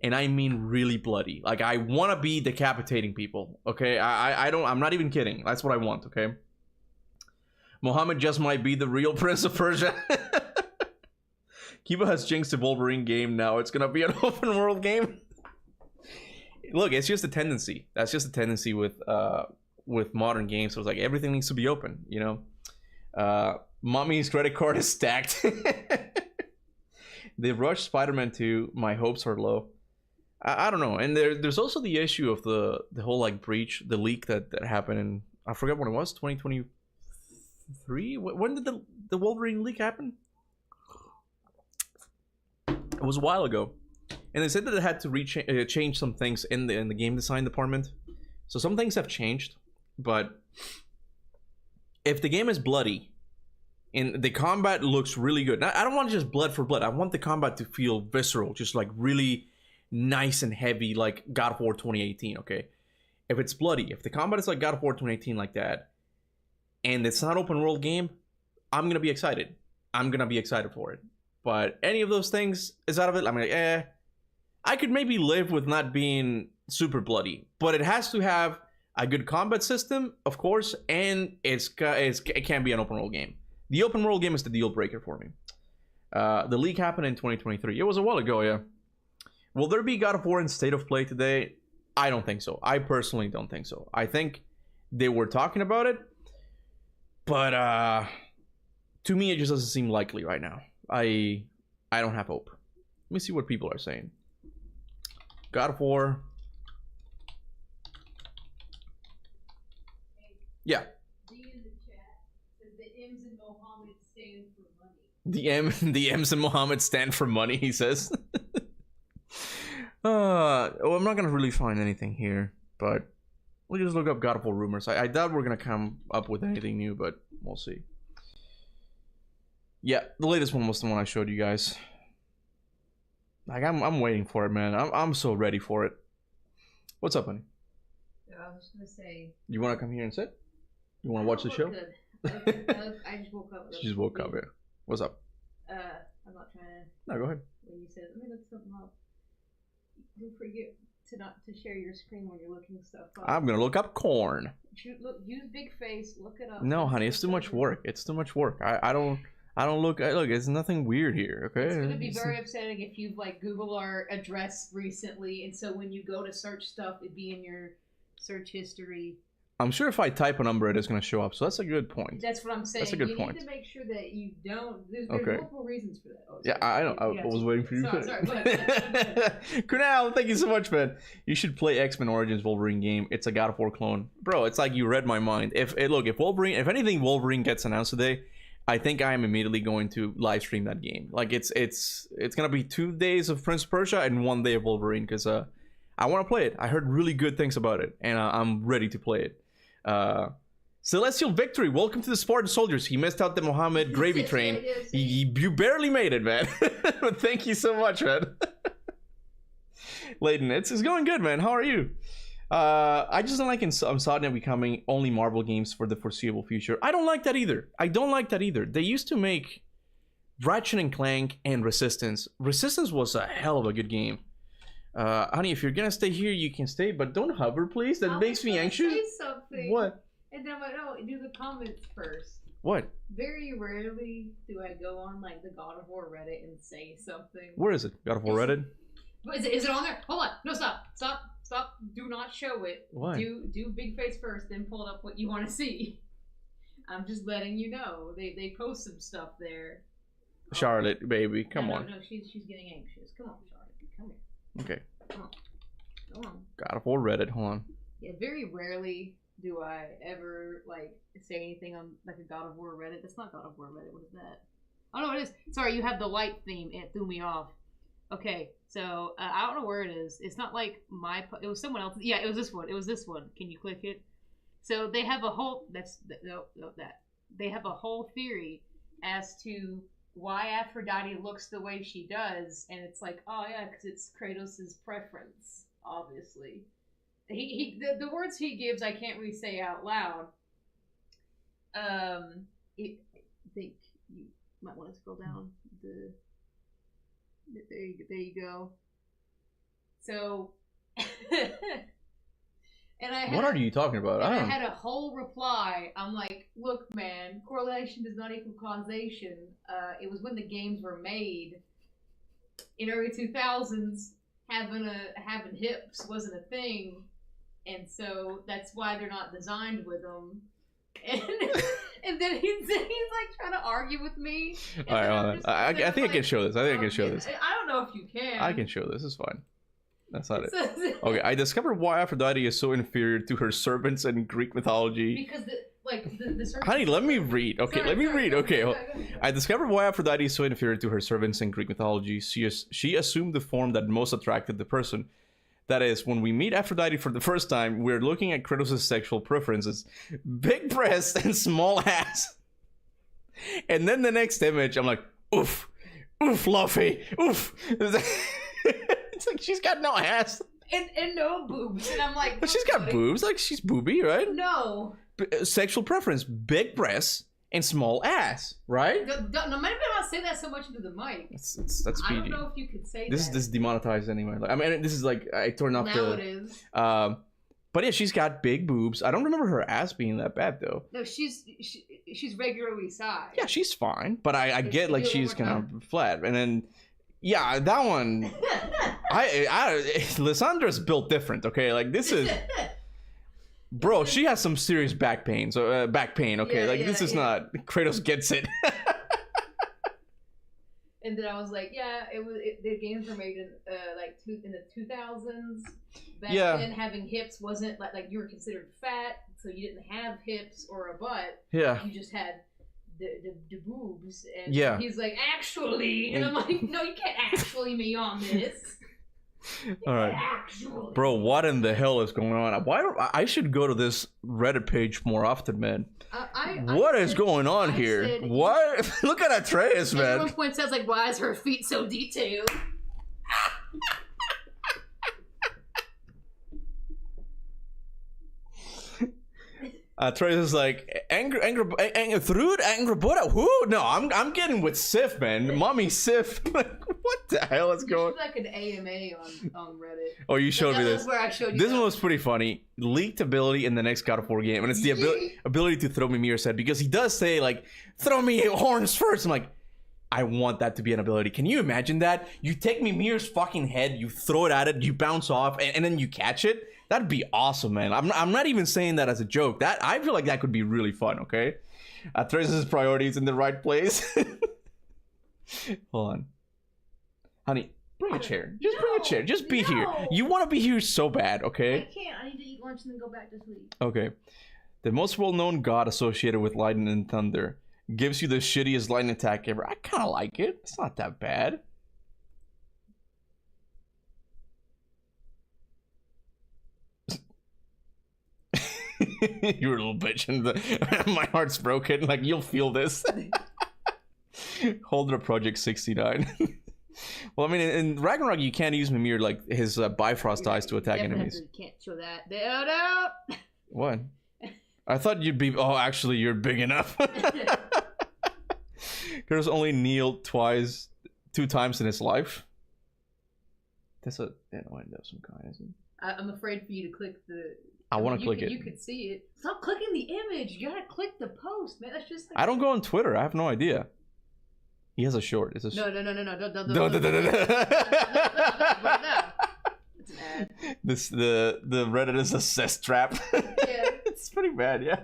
and I mean really bloody. Like, I want to be decapitating people. Okay, I'm not even kidding. That's what I want. Okay, Mohammed just might be the real Prince of Persia. Kuba has jinxed the Wolverine game. Now it's gonna be an open world game. Look, it's just a tendency. That's just a tendency with modern games. So it's like everything needs to be open, you know. Mommy's credit card is stacked. They've rushed Spider-Man 2. My hopes are low. I don't know. And there's also the issue of the whole like breach, the leak that happened in, I forget when it was, 2023. When did the Wolverine leak happen? It was a while ago. And they said that it had to change some things in the game design department. So some things have changed, but if the game is bloody and the combat looks really good, I don't want just blood for blood. I want the combat to feel visceral, just like really nice and heavy, like God of War 2018. Okay, if it's bloody, if the combat is like God of War 2018 like that, and it's not open world game, I'm gonna be excited. I'm gonna be excited for it. But any of those things is out of it. I'm like, I could maybe live with not being super bloody, but it has to have a good combat system, of course, and it can't be an open world game. The open world game is the deal breaker for me. The leak happened in 2023. It was a while ago, yeah. Will there be God of War in State of Play today? I don't think so. I personally don't think so. I think they were talking about it, but to me, it just doesn't seem likely right now. I don't have hope. Let me see what people are saying. God of War. Yeah. D in the chat says the M's in Mohammed stand for money. The M's and Mohammed stand for money, he says. Oh, I'm not gonna really find anything here, but we'll just look up God of War rumors. I doubt we're gonna come up with anything new, but we'll see. Yeah, the latest one was the one I showed you guys. Like, I'm waiting for it, man. I'm so ready for it. What's up, honey? I was just gonna say. You wanna come here and sit? You wanna watch the show? Good. I just woke up. She just woke up, yeah. What's up? I'm not trying to. No, go ahead. When you said, let me look something up. Don't forget to share your screen when you're looking stuff up. I'm gonna look up corn. Use big face. Look it up. No, honey, it's too much work. It's too much work. I don't look. Look, it's nothing weird here. Okay. It's gonna be very upsetting if you've like Googled our address recently, and so when you go to search stuff, it'd be in your search history. I'm sure if I type a number, it is gonna show up. So that's a good point. That's what I'm saying. That's a good point. You need to make sure that you don't. There's okay. multiple reasons for that. Oh, yeah, I know. I was waiting for you. Sorry. Go ahead. Kunal, thank you so much, man. You should play X-Men Origins Wolverine game. It's a God of War clone, bro. It's like you read my mind. If anything Wolverine gets announced today, I think I am immediately going to live stream that game. Like it's gonna be 2 days of Prince of Persia and 1 day of Wolverine because I want to play it. I heard really good things about it, and I'm ready to play it. Celestial Victory, welcome to the Spartan Soldiers. He missed out the Mohammed gravy train. You barely made it, man. Thank you so much, man. Layden, it's going good, man. How are you? I just don't like Insomnia becoming only Marvel games for the foreseeable future. I don't like that either. They used to make Ratchet and Clank and Resistance. Resistance was a hell of a good game. Honey, if you're gonna stay here, you can stay, but don't hover, please. That makes me anxious. Say something. What? And then no, do the comments first. What? Very rarely do I go on like the God of War Reddit and say something. Where is it? God of War Reddit? Is it on there? Hold on. No, stop. Do not show it. Why? Do big face first, then pull up what you want to see. I'm just letting you know. They post some stuff there. Charlotte, baby, come on. No, she's getting anxious. Come on, Charlotte. Come here. Okay. Come on. God of War Reddit, hold on. Yeah, very rarely do I ever like say anything on like a God of War Reddit. That's not God of War Reddit. What is that? Oh no, it is. Sorry, you have the light theme. It threw me off. Okay, so I don't know where it is. It's not like it was someone else. Yeah, it was this one. Can you click it? So they have a whole. They have a whole theory as to why Aphrodite looks the way she does, and it's like, oh yeah, because it's Kratos' preference, obviously. the words he gives I can't really say out loud. I think you might want to scroll down. There you go. So, and what are you talking about? I had a whole reply. I'm like, look, man, correlation does not equal causation. It was when the games were made in early 2000s. Having hips wasn't a thing, and so that's why they're not designed with them. And then he's like trying to argue with me. All right, I think I can show this. I think I can show this. I don't know if you can. I can show this. It's fine. That's not it. Okay, I discovered why Aphrodite is so inferior to her servants in Greek mythology. Because the servants. Honey, let me read. Okay, let me read. Okay, I discovered why Aphrodite is so inferior to her servants in Greek mythology. She assumed the form that most attracted the person. That is, when we meet Aphrodite for the first time, we're looking at Kratos' sexual preferences. Big breasts and small ass. And then the next image, I'm like, oof, Luffy, oof. It's like she's got no ass. And no boobs. And I'm like, but she's got boobs, like she's booby, right? No. Sexual preference, big breasts and small ass, right? No, maybe not say that so much into the mic. That's I PG. don't know if you could say this that. This is demonetized anyway. Like, I mean, this is like I turned off now it is. But yeah, she's got big boobs. I don't remember her ass being that bad though. No, she's regularly sized. Yeah, she's fine. But I get like she's kind of flat, and then yeah, that one. Lissandra's built different. Okay, like this is. Bro, she has some serious back pain. So back pain, okay? Yeah, this is not Kratos gets it. And then I was like, yeah, the games were made in in the 2000s. Back then, having hips wasn't like you were considered fat, so you didn't have hips or a butt. Yeah. You just had the boobs. And he's like, actually, and I'm like, no, you can't actually me on this. All right, bro, what in the hell is going on? Why don't I should go to this Reddit page more often, man? What is going on here? What? Look at Atreus, man. At one point, sounds like, why is her feet so detailed? Atreus is like anger, through Buddha. Who? No, I'm getting with Sif, man. Mommy Sif. Like, what the hell is going? Like an AMA on Reddit. Oh, you showed me this. Where I showed you this one was pretty funny. Leaked ability in the next God of War game, and it's the ability to throw Mimir's head, because he does say like, "Throw me horns first." I'm like, I want that to be an ability. Can you imagine that? You take Mimir's fucking head, you throw it at it, you bounce off, and then you catch it. That'd be awesome, man. I'm not even saying that as a joke. That I feel like that could be really fun. Okay, Atreus' priorities in the right place. Hold on, honey. Bring a chair. Just bring a chair. Just be here. You want to be here so bad, okay? I can't. I need to eat lunch and then go back to sleep. Okay. The most well-known god associated with lightning and thunder gives you the shittiest lightning attack ever. I kind of like it. It's not that bad. You're a little bitch, and my heart's broken. Like, you'll feel this. Holder Project 69. Well, I mean, in Ragnarok, you can't use Mimir, like, his Bifrost eyes to attack enemies. You can't show that. No. What? I thought you'd be... Oh, actually, you're big enough. Kratos only kneeled two times in his life. That's a... Yeah, no, I know some kind, isn't it? I'm afraid for you to click the... I want to click it. You could see it. Stop clicking the image. You gotta click the post, man. That's just... Like... I don't go on Twitter. I have no idea. He has a short. It's a No. Don't. It's an ad. The Reddit is a cess trap. Yeah. It's pretty bad, yeah.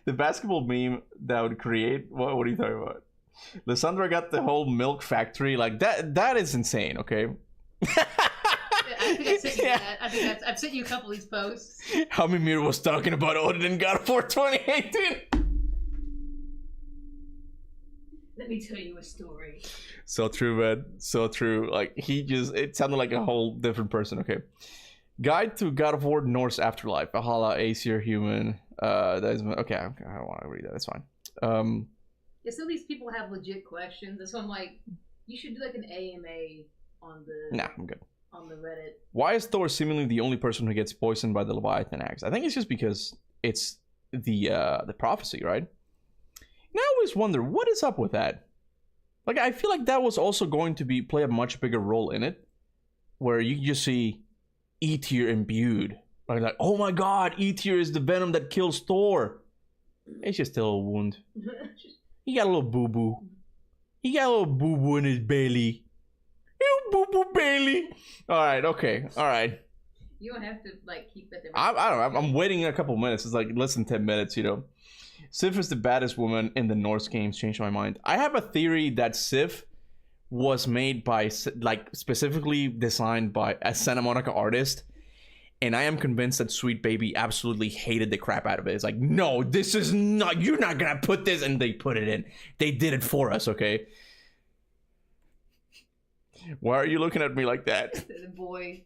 The basketball meme that would create... What are you talking about? Lissandra got the whole milk factory. Like, that is insane, okay? I think I sent you that. I've sent you a couple of these posts. How Mimir was talking about Odin in God of War 2018. Let me tell you a story. So true, man. So true. Like, it sounded like a whole different person. Okay. Guide to God of War Norse Afterlife. Valhalla, Aesir, Human. That is... Okay, I don't want to read that. That's fine. Yeah, some of these people have legit questions. That's why I'm like, you should do like an AMA on the... Nah, I'm good. on the Reddit. Why is Thor seemingly the only person who gets poisoned by the Leviathan axe? I think it's just because it's the prophecy, right? And I always wonder what is up with that. Like, I feel like that was also going to play a much bigger role in it, where you can just see E-tier imbued. Like, oh my god, E-tier is the venom that kills Thor. It's just still a wound. He got a little boo-boo. He got a little boo-boo in his belly. Little boo-boo belly. Alright, okay, alright. You don't have to, like, keep that there. I don't know, I'm waiting a couple minutes. It's like less than 10 minutes, you know. Sif is the baddest woman in the Norse games. Changed my mind. I have a theory that Sif was made by, like, specifically designed by a Santa Monica artist. And I am convinced that Sweet Baby absolutely hated the crap out of it. It's like, no, this is not, you're not gonna put this. And they put it in. They did it for us, okay? Why are you looking at me like that? The boy.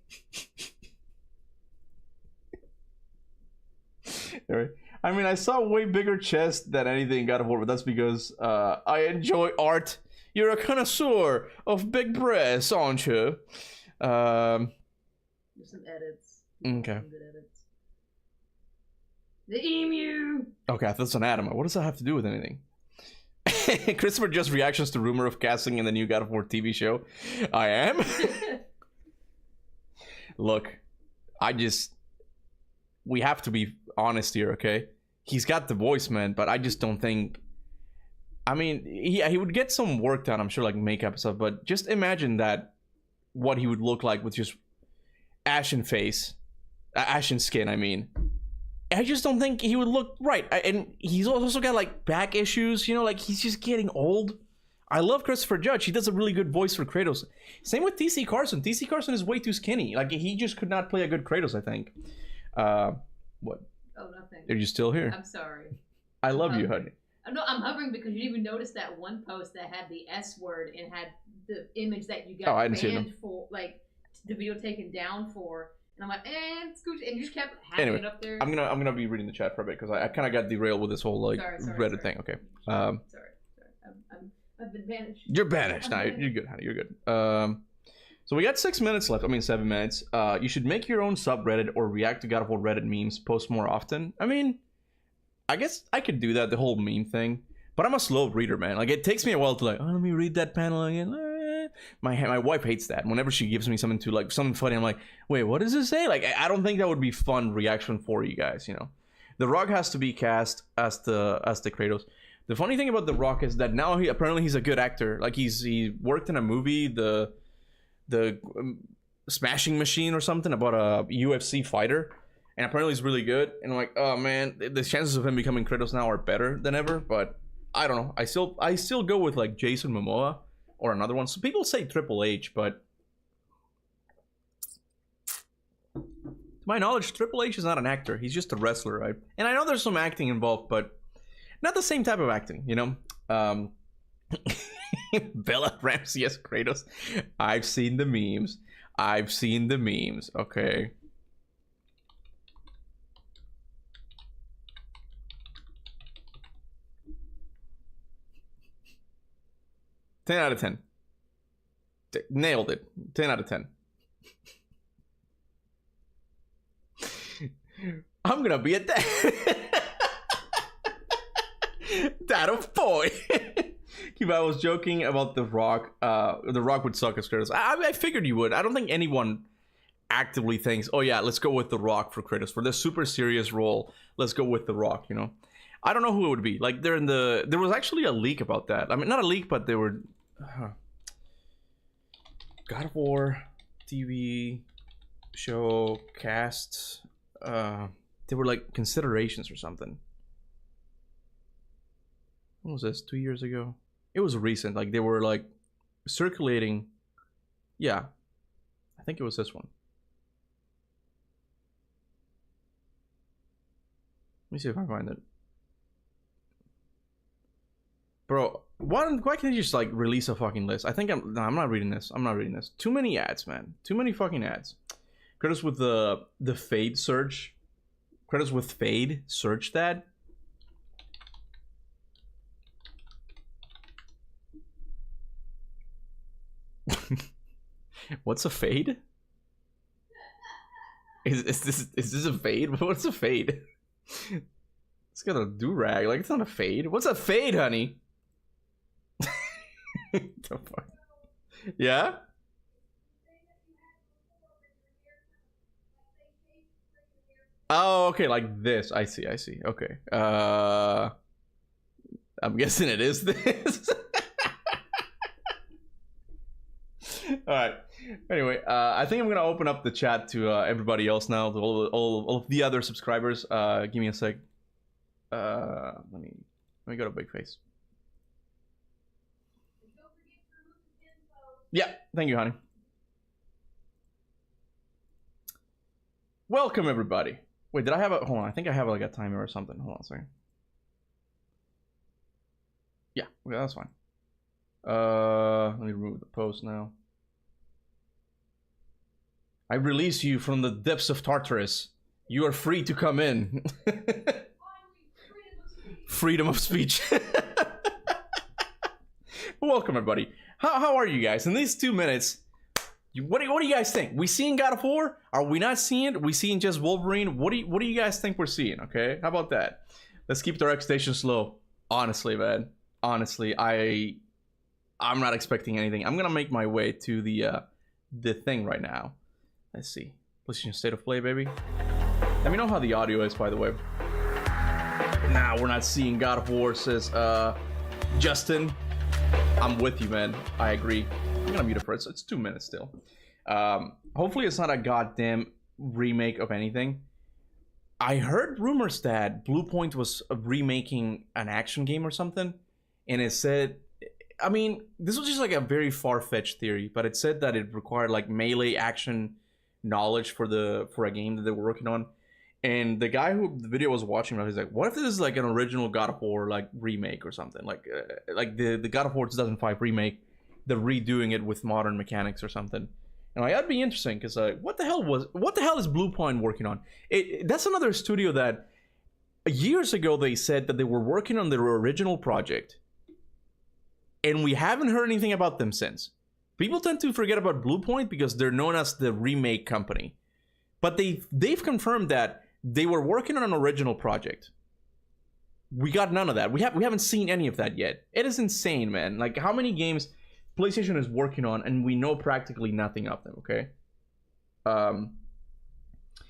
I mean, I saw way bigger chest than anything in God of War, but that's because I enjoy art. You're a connoisseur of big breasts, aren't you? There's some edits. Okay. Some good edits. The emu! Okay, that's an Adam. What does that have to do with anything? Christopher just reactions to rumor of casting in the new God of War TV show. I am. Look, we have to be honest here, okay? He's got the voice, man, but I just don't think. I mean, he would get some work done, I'm sure, like makeup stuff. But just imagine that, what he would look like with just ashen face, ashen skin. I mean, I just don't think he would look right. And he's also got like back issues, you know, like he's just getting old. I love Christopher Judge. He does a really good voice for Kratos. Same with TC Carson. TC Carson is way too skinny. Like, he just could not play a good Kratos, I think. What? Oh, nothing. Are you still here? I'm sorry. I love you, honey. No, I'm hovering because you didn't even notice that one post that had the S word and had the image that you got banned for, like, the video taken down for. And I'm like, scooch, and you just kept having it up there. I'm gonna be reading the chat for a bit because I kind of got derailed with this whole like Reddit thing. Okay. Sorry. I've been banished. You're banished. Now you're good, honey. You're good. So we got 6 minutes left. I mean, 7 minutes. You should make your own subreddit or react to God of War Reddit memes. Post more often. I mean, I guess I could do that, the whole meme thing. But I'm a slow reader, man. Like, it takes me a while to like, oh, let me read that panel again. My wife hates that. Whenever she gives me something to like something funny, I'm like, wait, what does it say? Like, I don't think that would be fun reaction for you guys. You know, The Rock has to be cast as the Kratos. The funny thing about The Rock is that now apparently he's a good actor. Like, he worked in a movie, the Smashing Machine or something, about a UFC fighter, and apparently he's really good. And I'm like, oh man, the chances of him becoming Kratos now are better than ever. But I don't know. I still go with like Jason Momoa or another one. So people say Triple H, but to my knowledge, Triple H is not an actor. He's just a wrestler, right? And I know there's some acting involved, but not the same type of acting, you know? Bella Ramsey as Kratos. I've seen the memes. Okay. Ten out of 10. Nailed it. 10 out of 10. I'm gonna be a dad. Dad of boy. Kuba, I was joking about The Rock. The Rock would suck as Kratos. I figured you would. I don't think anyone actively thinks, oh yeah, let's go with The Rock for Kratos. For this super serious role, let's go with The Rock, you know? I don't know who it would be. Like, there was actually a leak about that. I mean, not a leak, but they were... God of War TV show cast. There were like considerations or something. When was this? 2 years ago? It was recent. Like, they were like circulating. Yeah, I think it was this one. Let me see if I can find it. Bro, why can't you just like release a fucking list? I think I'm not reading this. Too many ads, man. Too many fucking ads. Kratos with the fade search. Kratos with fade. Search that. What's a fade? Is this a fade? What's a fade? It's got a do-rag. Like, it's not a fade. What's a fade, honey? The fuck? Yeah? Oh, okay, like this. I see. Okay. I'm guessing it is this. Alright. Anyway, I think I'm gonna open up the chat to everybody else now, to all of the other subscribers. Give me a sec. Let me go to Big Face. Yeah, thank you, honey. Welcome, everybody. Wait, did I have a... Hold on, I think I have like a timer or something. Hold on a second. Yeah, okay, that's fine. Let me remove the post now. I release you from the depths of Tartarus. You are free to come in. Freedom of speech. Welcome, everybody. How are you guys? In these 2 minutes, what do you guys think? We seeing God of War? Are we not seeing it? We seeing just Wolverine? What do you guys think we're seeing? Okay, how about that? Let's keep the expectations low. Honestly, man. Honestly, I'm not expecting anything. I'm gonna make my way to the thing right now. Let's see. PlayStation State of Play, baby. Let me know how the audio is, by the way. Nah, we're not seeing God of War, says Justin. I'm with you, man. I agree. I'm gonna mute it for it. So it's 2 minutes still. Hopefully it's not a goddamn remake of anything. I heard rumors that Bluepoint was remaking an action game or something, and it said, I mean, this was just like a very far-fetched theory, but it said that it required like melee action knowledge for a game that they were working on. And the guy who the video was watching, he's like, what if this is like an original God of War like remake or something, like the God of War 2005 remake, they're redoing it with modern mechanics or something. And like, that'd be interesting, because what the hell is Bluepoint working on? That's another studio that years ago they said that they were working on their original project, and we haven't heard anything about them since. People tend to forget about Bluepoint because they're known as the remake company, but they've confirmed that they were working on an original project. We got none of that. We haven't seen any of that yet. It is insane, man. Like, how many games PlayStation is working on and we know practically nothing of them, okay?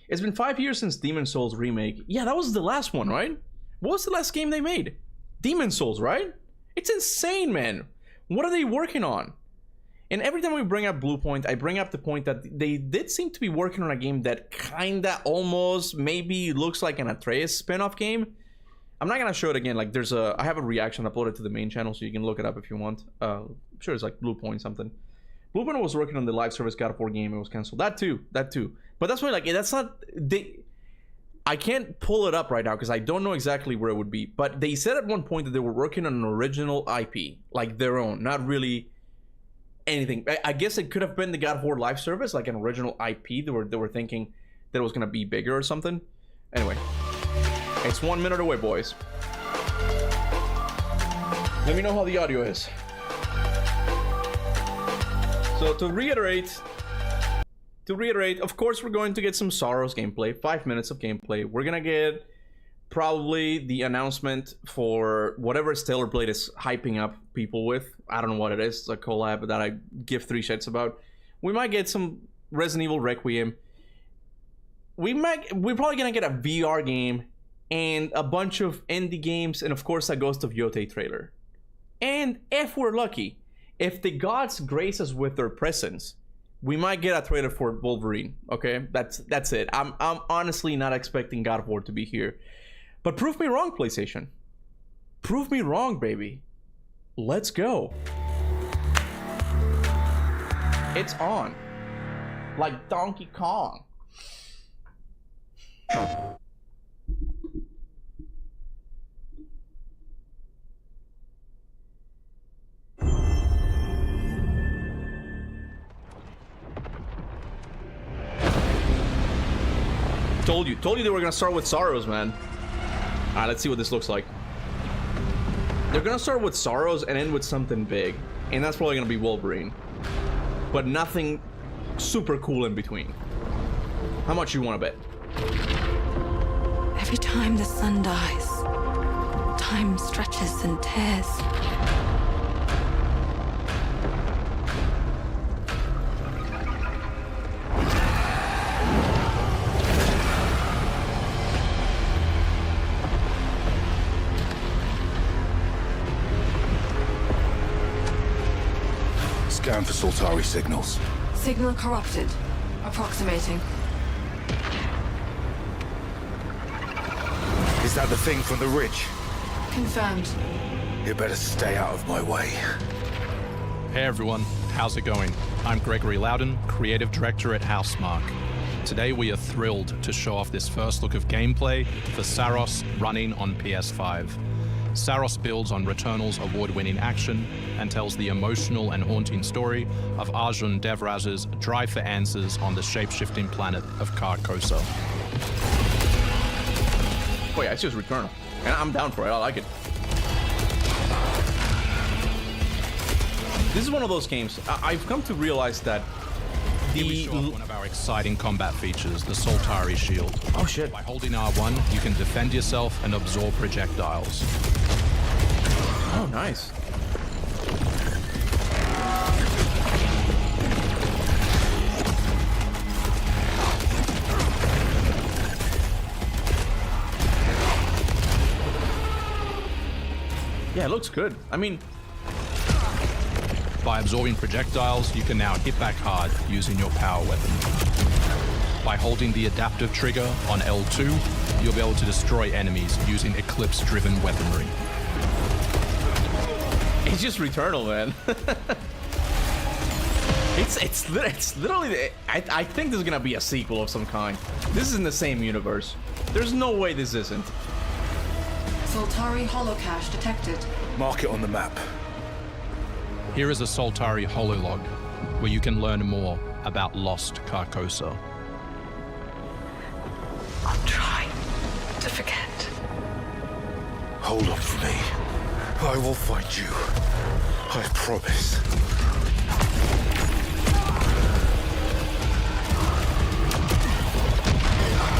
It's been 5 years since Demon's Souls remake. Yeah, that was the last one, right? What was the last game they made? Demon's Souls, right? It's insane, man. What are they working on? And every time we bring up Bluepoint, I bring up the point that they did seem to be working on a game that kinda almost maybe looks like an Atreus spin-off game. I'm not gonna show it again. Like, I have a reaction uploaded to the main channel, so you can look it up if you want. I'm sure it's like Bluepoint something. Bluepoint was working on the live service God of War game. It was canceled. That too. But that's why, like, that's not... I can't pull it up right now because I don't know exactly where it would be. But they said at one point that they were working on an original IP, like their own, not really anything. I guess it could have been the God of War live service, like an original IP. They were thinking that it was gonna be bigger or something. Anyway, it's 1 minute away, boys. Let me know how the audio is. So to reiterate, of course we're going to get some Sorrows gameplay, 5 minutes of gameplay. We're gonna get probably the announcement for whatever Stellar Blade is hyping up people with. I don't know what it is. It's a collab that I give 3 shits about. We might get some Resident Evil Requiem. We're probably gonna get a VR game and a bunch of indie games, and of course a Ghost of Yotei trailer. And if we're lucky, if the gods grace us with their presence, we might get a trailer for Wolverine. Okay, that's it. I'm honestly not expecting God of War to be here, but prove me wrong, PlayStation. Prove me wrong, baby. Let's go. It's on, like Donkey Kong. Told you they were gonna start with Sorrows, man. Alright, let's see what this looks like. They're gonna start with Sorrows and end with something big, and that's probably gonna be Wolverine, but nothing super cool in between. How much you want to bet? Every time the sun dies, time stretches and tears. Scan for Soltari signals. Signal corrupted. Approximating. Is that the thing from the ridge? Confirmed. You better stay out of my way. Hey everyone, how's it going? I'm Gregory Loudon, Creative Director at Housemarque. Today we are thrilled to show off this first look of gameplay for Saros running on PS5. Saros builds on Returnal's award-winning action and tells the emotional and haunting story of Arjun Devraj's drive for answers on the shape-shifting planet of Carcosa. Oh yeah, it's just Returnal. And I'm down for it, I like it. This is one of those games, I've come to realize that Here we show off one of our exciting combat features, the Soltari Shield. Oh shit. By holding R1, you can defend yourself and absorb projectiles. Oh, nice. Yeah, it looks good. I mean, By absorbing projectiles, you can now hit back hard using your power weapon. By holding the adaptive trigger on L2, you'll be able to destroy enemies using Eclipse-driven weaponry. it's just Returnal, man. it's literally. I think there's gonna be a sequel of some kind. This is in the same universe. There's no way this isn't. Soltari holocache detected. Mark it on the map. Here is a Soltari hololog, where you can learn more about lost Carcosa. I'll try to forget. Hold on for me. I will find you. I promise.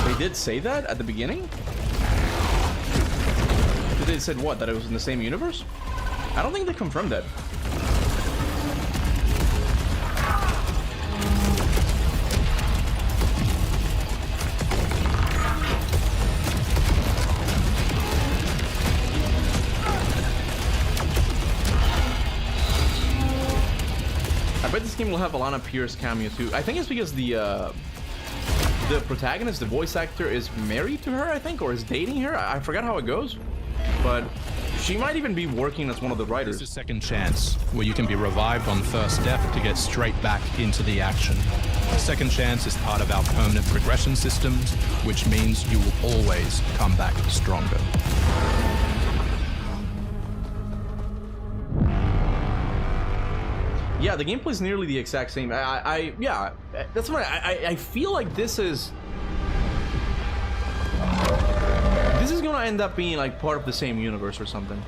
They did say that at the beginning? They said what? That it was in the same universe? I don't think they confirmed that. I bet this game will have Alana Pierce cameo too. I think it's because the protagonist, the voice actor, is married to her, I think, or is dating her. I forgot how it goes, but she might even be working as one of the writers. This is Second Chance, where you can be revived on first death to get straight back into the action. Second Chance is part of our permanent progression systems, which means you will always come back stronger. Yeah, the gameplay is nearly the exact same. Yeah, that's why I feel like this is gonna end up being like part of the same universe or something.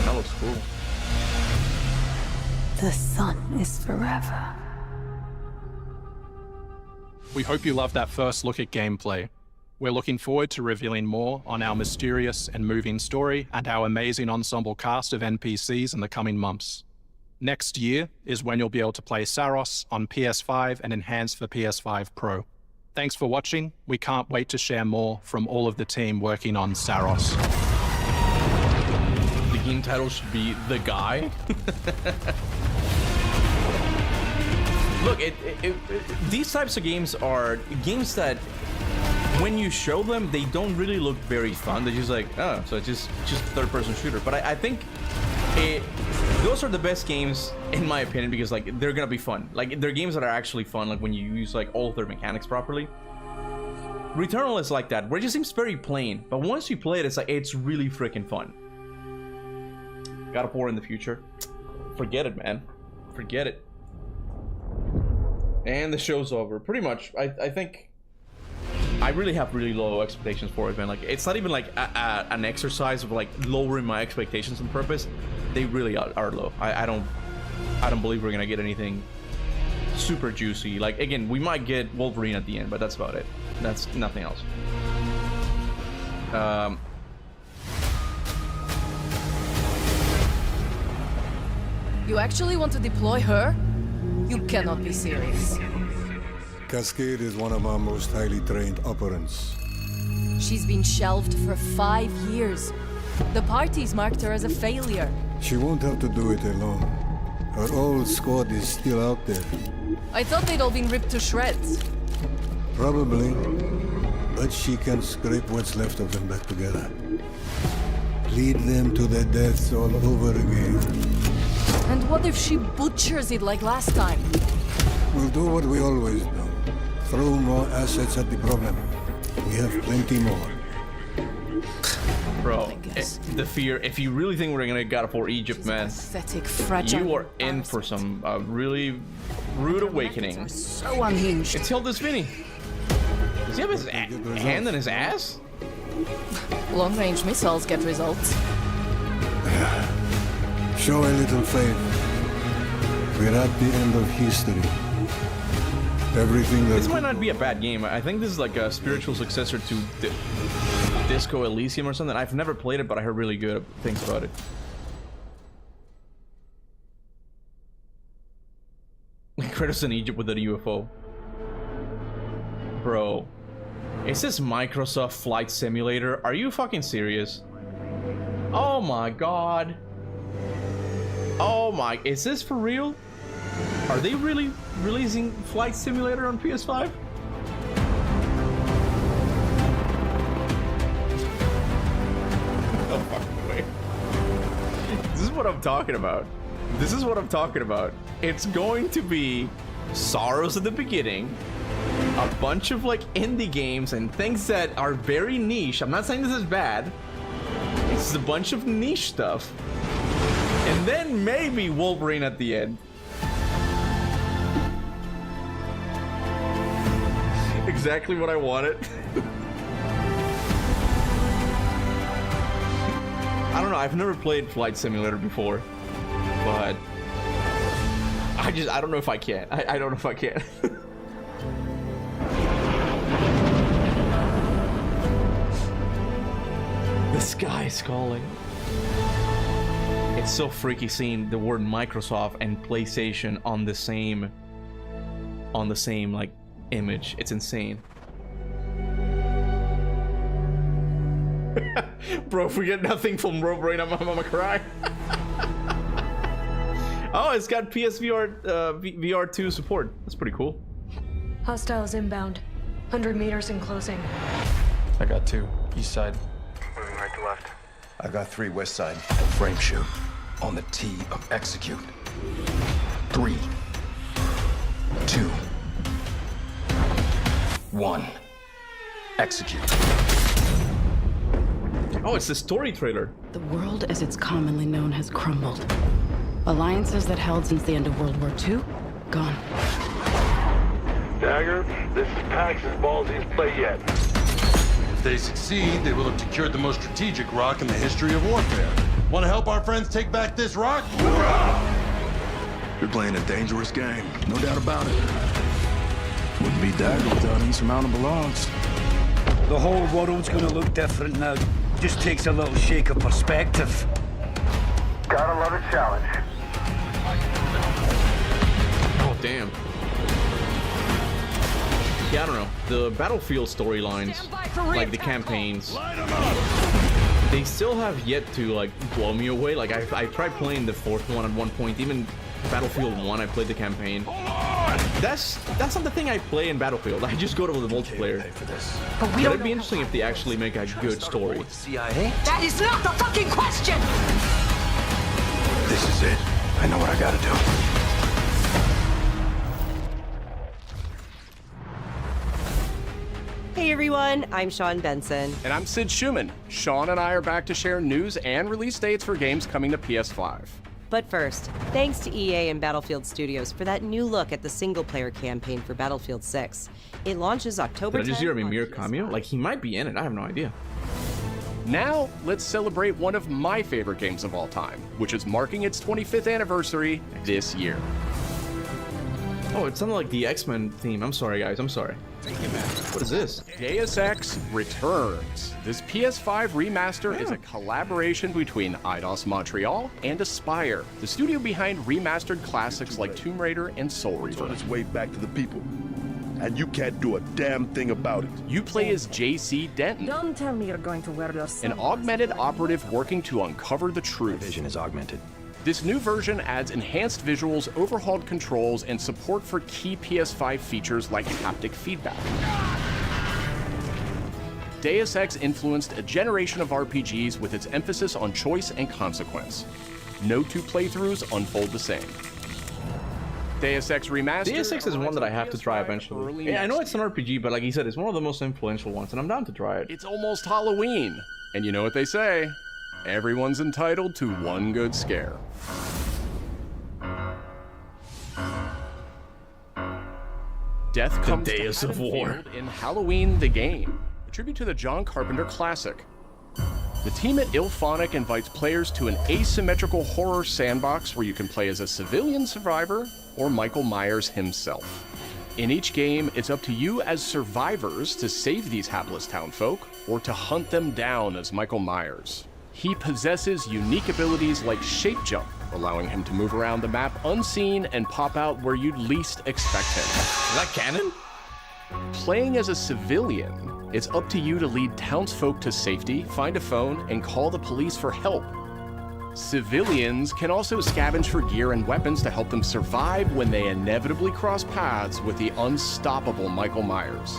That looks cool. The sun is forever. We hope you loved that first look at gameplay. We're looking forward to revealing more on our mysterious and moving story and our amazing ensemble cast of NPCs in the coming months. Next year is when you'll be able to play Saros on PS5 and enhanced for PS5 Pro. Thanks for watching. We can't wait to share more from all of the team working on Saros. The game title should be The Guy. Look, these types of games are games that when you show them, they don't really look very fun. They're just like, oh, so it's just third-person shooter. But I think those are the best games, in my opinion, because like they're gonna be fun. Like they're games that are actually fun, like when you use like all of their mechanics properly. Returnal is like that, where it just seems very plain, but once you play it, it's like it's really freaking fun. God of War in the future. Forget it, man. Forget it. And the show's over. Pretty much. I think I really have really low expectations for it, man. Like, it's not even like an exercise of like lowering my expectations on purpose. They really are low. I don't believe we're gonna get anything super juicy. Like, again, we might get Wolverine at the end, but that's about it. That's nothing else. You actually want to deploy her? You cannot be serious. Cascade is one of our most highly trained operants. She's been shelved for 5 years. The parties marked her as a failure. She won't have to do it alone. Her old squad is still out there. I thought they'd all been ripped to shreds. Probably. But she can scrape what's left of them back together. Lead them to their deaths all over again. And what if she butchers it like last time? We'll do what we always do. Throw more assets at the problem. We have plenty more. Bro, the fear. If you really think we're gonna God of War Egypt, man, Pathetic, fragile. you are in for some really rude awakening. So unhinged. It's Hilda's Vinny. Does he have his hand in his ass? Long-range missiles get results. Show a little faith. We're at the end of history. Everything that This might not be a bad game. I think this is like a spiritual successor to Disco Elysium or something. I've never played it, but I heard really good things about it. Kratos in Egypt with a UFO. Bro. Is this Microsoft Flight Simulator? Are you fucking serious? Oh my god. Oh my, is this for real? Are they really releasing Flight Simulator on PS5? No fucking way. This is what I'm talking about. This is what I'm talking about. It's going to be Sorrows at the beginning, a bunch of like indie games and things that are very niche. I'm not saying this is bad. It's a bunch of niche stuff. And then maybe Wolverine at the end. Exactly what I wanted. I don't know, I've never played Flight Simulator before, but I don't know if I can. I don't know if I can. The sky is calling. It's so freaky seeing the word Microsoft and PlayStation on the same like image. It's insane. Bro, if we get nothing from Wolverine, I'm gonna cry. Oh, it's got PSVR VR2 support. That's pretty cool. Hostiles inbound. 100 meters and closing. I got 2. East side. Moving right to left. I got 3 west side. Frame shoot. On the T of execute. 3, 2, 1. Execute. Oh, it's the story trailer. The world as it's commonly known has crumbled. Alliances that held since the end of World War II, gone. Dagger, this is Pax's ballsiest play yet. If they succeed, they will have secured the most strategic rock in the history of warfare. Want to help our friends take back this rock? You're playing a dangerous game, no doubt about it. Wouldn't be Dagger without insurmountable odds. The whole world's gonna look different now. Just takes a little shake of perspective. Gotta love a challenge. Oh, damn. Yeah, I don't know. The Battlefield storylines, like the campaigns, they still have yet to like blow me away. Like I tried playing the 4th one at one point. Even Battlefield 1, I played the campaign. That's not the thing I play in Battlefield. I just go to the multiplayer. But it'd be interesting if they actually make a good story. CIA? That is not the fucking question! This is it. I know what I gotta do. Hey everyone, I'm Sean Benson. And I'm Sid Schumann. Sean and I are back to share news and release dates for games coming to PS5. But first, thanks to EA and Battlefield Studios for that new look at the single-player campaign for Battlefield 6. It launches October 10th. Did I just hear a on Mimir PS5. cameo? Like, he might be in it. I have no idea. Now, let's celebrate one of my favorite games of all time, which is marking its 25th anniversary this year. Oh, it sounded like the X-Men theme. I'm sorry, guys. I'm sorry. What is this? Deus Ex returns. This PS5 remaster is a collaboration between Eidos Montreal and Aspyr, the studio behind remastered classics like Tomb Raider and Soul Reaver. It's on its way back to the people, and you can't do a damn thing about it. You play as J.C. Denton, Don't tell me you're going to wear your an augmented operative working to uncover the truth. Vision is augmented. This new version adds enhanced visuals, overhauled controls, and support for key PS5 features like haptic feedback. Deus Ex influenced a generation of RPGs with its emphasis on choice and consequence. No two playthroughs unfold the same. Deus Ex Remastered. Deus Ex is one that I have to try eventually. Yeah, I know it's an RPG, but like he said, it's one of the most influential ones, and I'm down to try it. It's almost Halloween, and you know what they say? Everyone's entitled to one good scare. Death comes to Deus of War Haddonfield in Halloween the Game, a tribute to the John Carpenter classic. The team at IllFonic invites players to an asymmetrical horror sandbox where you can play as a civilian survivor or Michael Myers himself. In each game, it's up to you as survivors to save these hapless townfolk or to hunt them down as Michael Myers. He possesses unique abilities like shape jump, allowing him to move around the map unseen and pop out where you'd least expect him. Is that canon? Playing as a civilian, it's up to you to lead townsfolk to safety, find a phone, and call the police for help. Civilians can also scavenge for gear and weapons to help them survive when they inevitably cross paths with the unstoppable Michael Myers.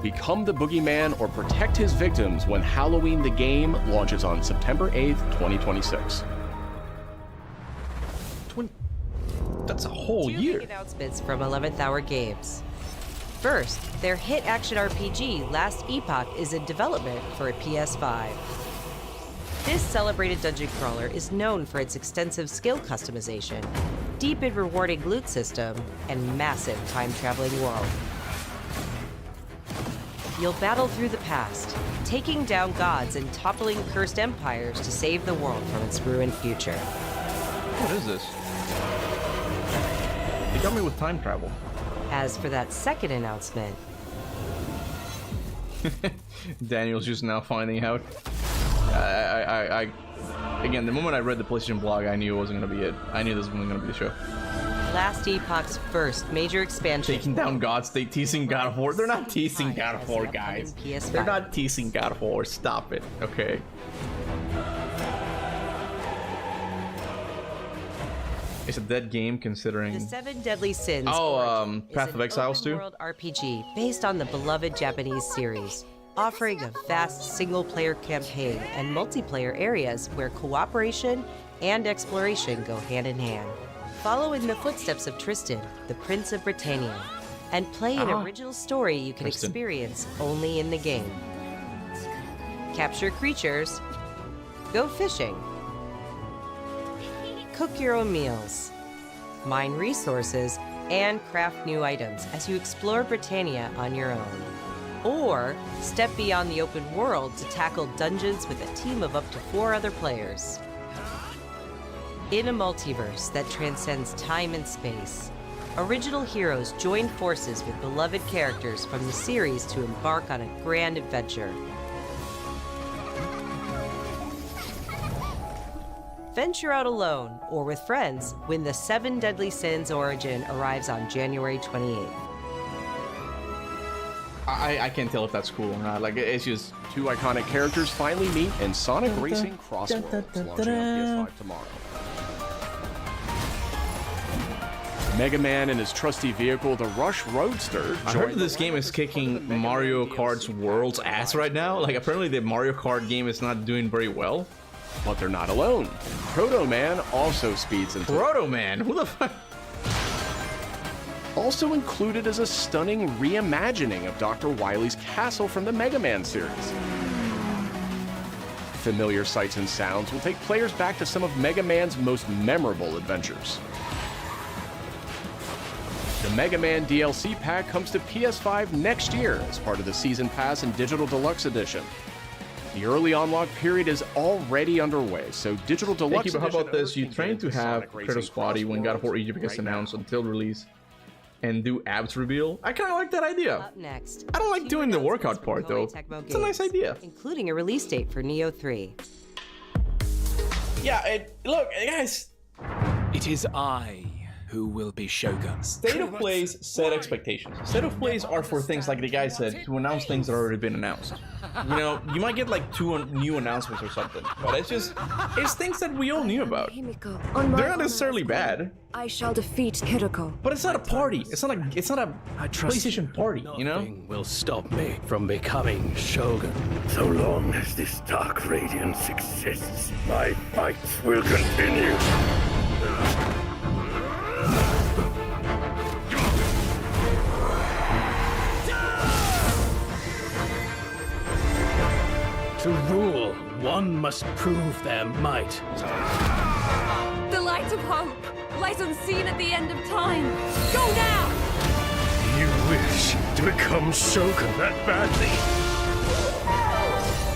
Become the boogeyman or protect his victims when Halloween the Game launches on September 8th, 2026. That's a whole Two year. big announcements from 11th Hour Games. First, their hit action RPG Last Epoch is in development for a PS5. This celebrated dungeon crawler is known for its extensive skill customization, deep and rewarding loot system, and massive time-traveling world. You'll battle through the past, taking down gods and toppling cursed empires to save the world from its ruined future. What is this? They got me with time travel. As for that second announcement, Daniel's just now finding out. Again, the moment I read the PlayStation blog, I knew it wasn't gonna be it. I knew this wasn't gonna be the show. Last Epoch's first major expansion. Taking down gods, they teasing God of War. They're not teasing God of War, guys. They're not teasing God of War. Stop it, okay? It's a dead game considering. The Seven Deadly Sins. Oh, Path of Exiles too. World RPG based on the beloved Japanese series, offering a vast single-player campaign and multiplayer areas where cooperation and exploration go hand in hand. Follow in the footsteps of Tristan, the Prince of Britannia, and play an original story you can experience only in the game. Capture creatures, go fishing, cook your own meals, mine resources, and craft new items as you explore Britannia on your own. Or step beyond the open world to tackle dungeons with a team of up to 4 other players. In a multiverse that transcends time and space, original heroes join forces with beloved characters from the series to embark on a grand adventure. Venture out alone or with friends when the Seven Deadly Sins Origin arrives on January 28th. I can't tell if that's cool or not. Like, it's just. 2 iconic characters finally meet in Sonic Racing Crossworlds, launching on PS5 tomorrow. Mega Man and his trusty vehicle, the Rush Roadster. I heard this game is kicking Mario Kart's world's ass right now. Like, apparently the Mario Kart game is not doing very well. But they're not alone. Proto Man also speeds into. Proto Man? Who the fuck? Also included is a stunning reimagining of Dr. Wily's castle from the Mega Man series. familiar sights and sounds will take players back to some of Mega Man's most memorable adventures. The Mega Man DLC pack comes to PS5 next year as part of the Season Pass and Digital Deluxe Edition. The early unlock period is already underway, so Digital Deluxe Edition... How about this? You can train to have Kratos body when God of War Egypt gets right announced now. until release, and do abs reveal. I kind of like that idea. Up next, I don't like doing the workout part though. It's a nice idea. Including a release date for Neo 3. Yeah, look, guys. It is I who will be Shogun. State of plays set expectations. State of plays are for things like the guy said, to announce things that have already been announced. You know, you might get like 2 new announcements or something, but it's things that we all knew about. They're not necessarily bad. I shall defeat Kiriko. But it's not a party. It's not a PlayStation party, you know? Nothing will stop me from becoming Shogun. So long as this dark radiance exists, my fights will continue. To rule, one must prove their might. The light of hope lies unseen at the end of time. Go now! You wish to become Shogun that badly?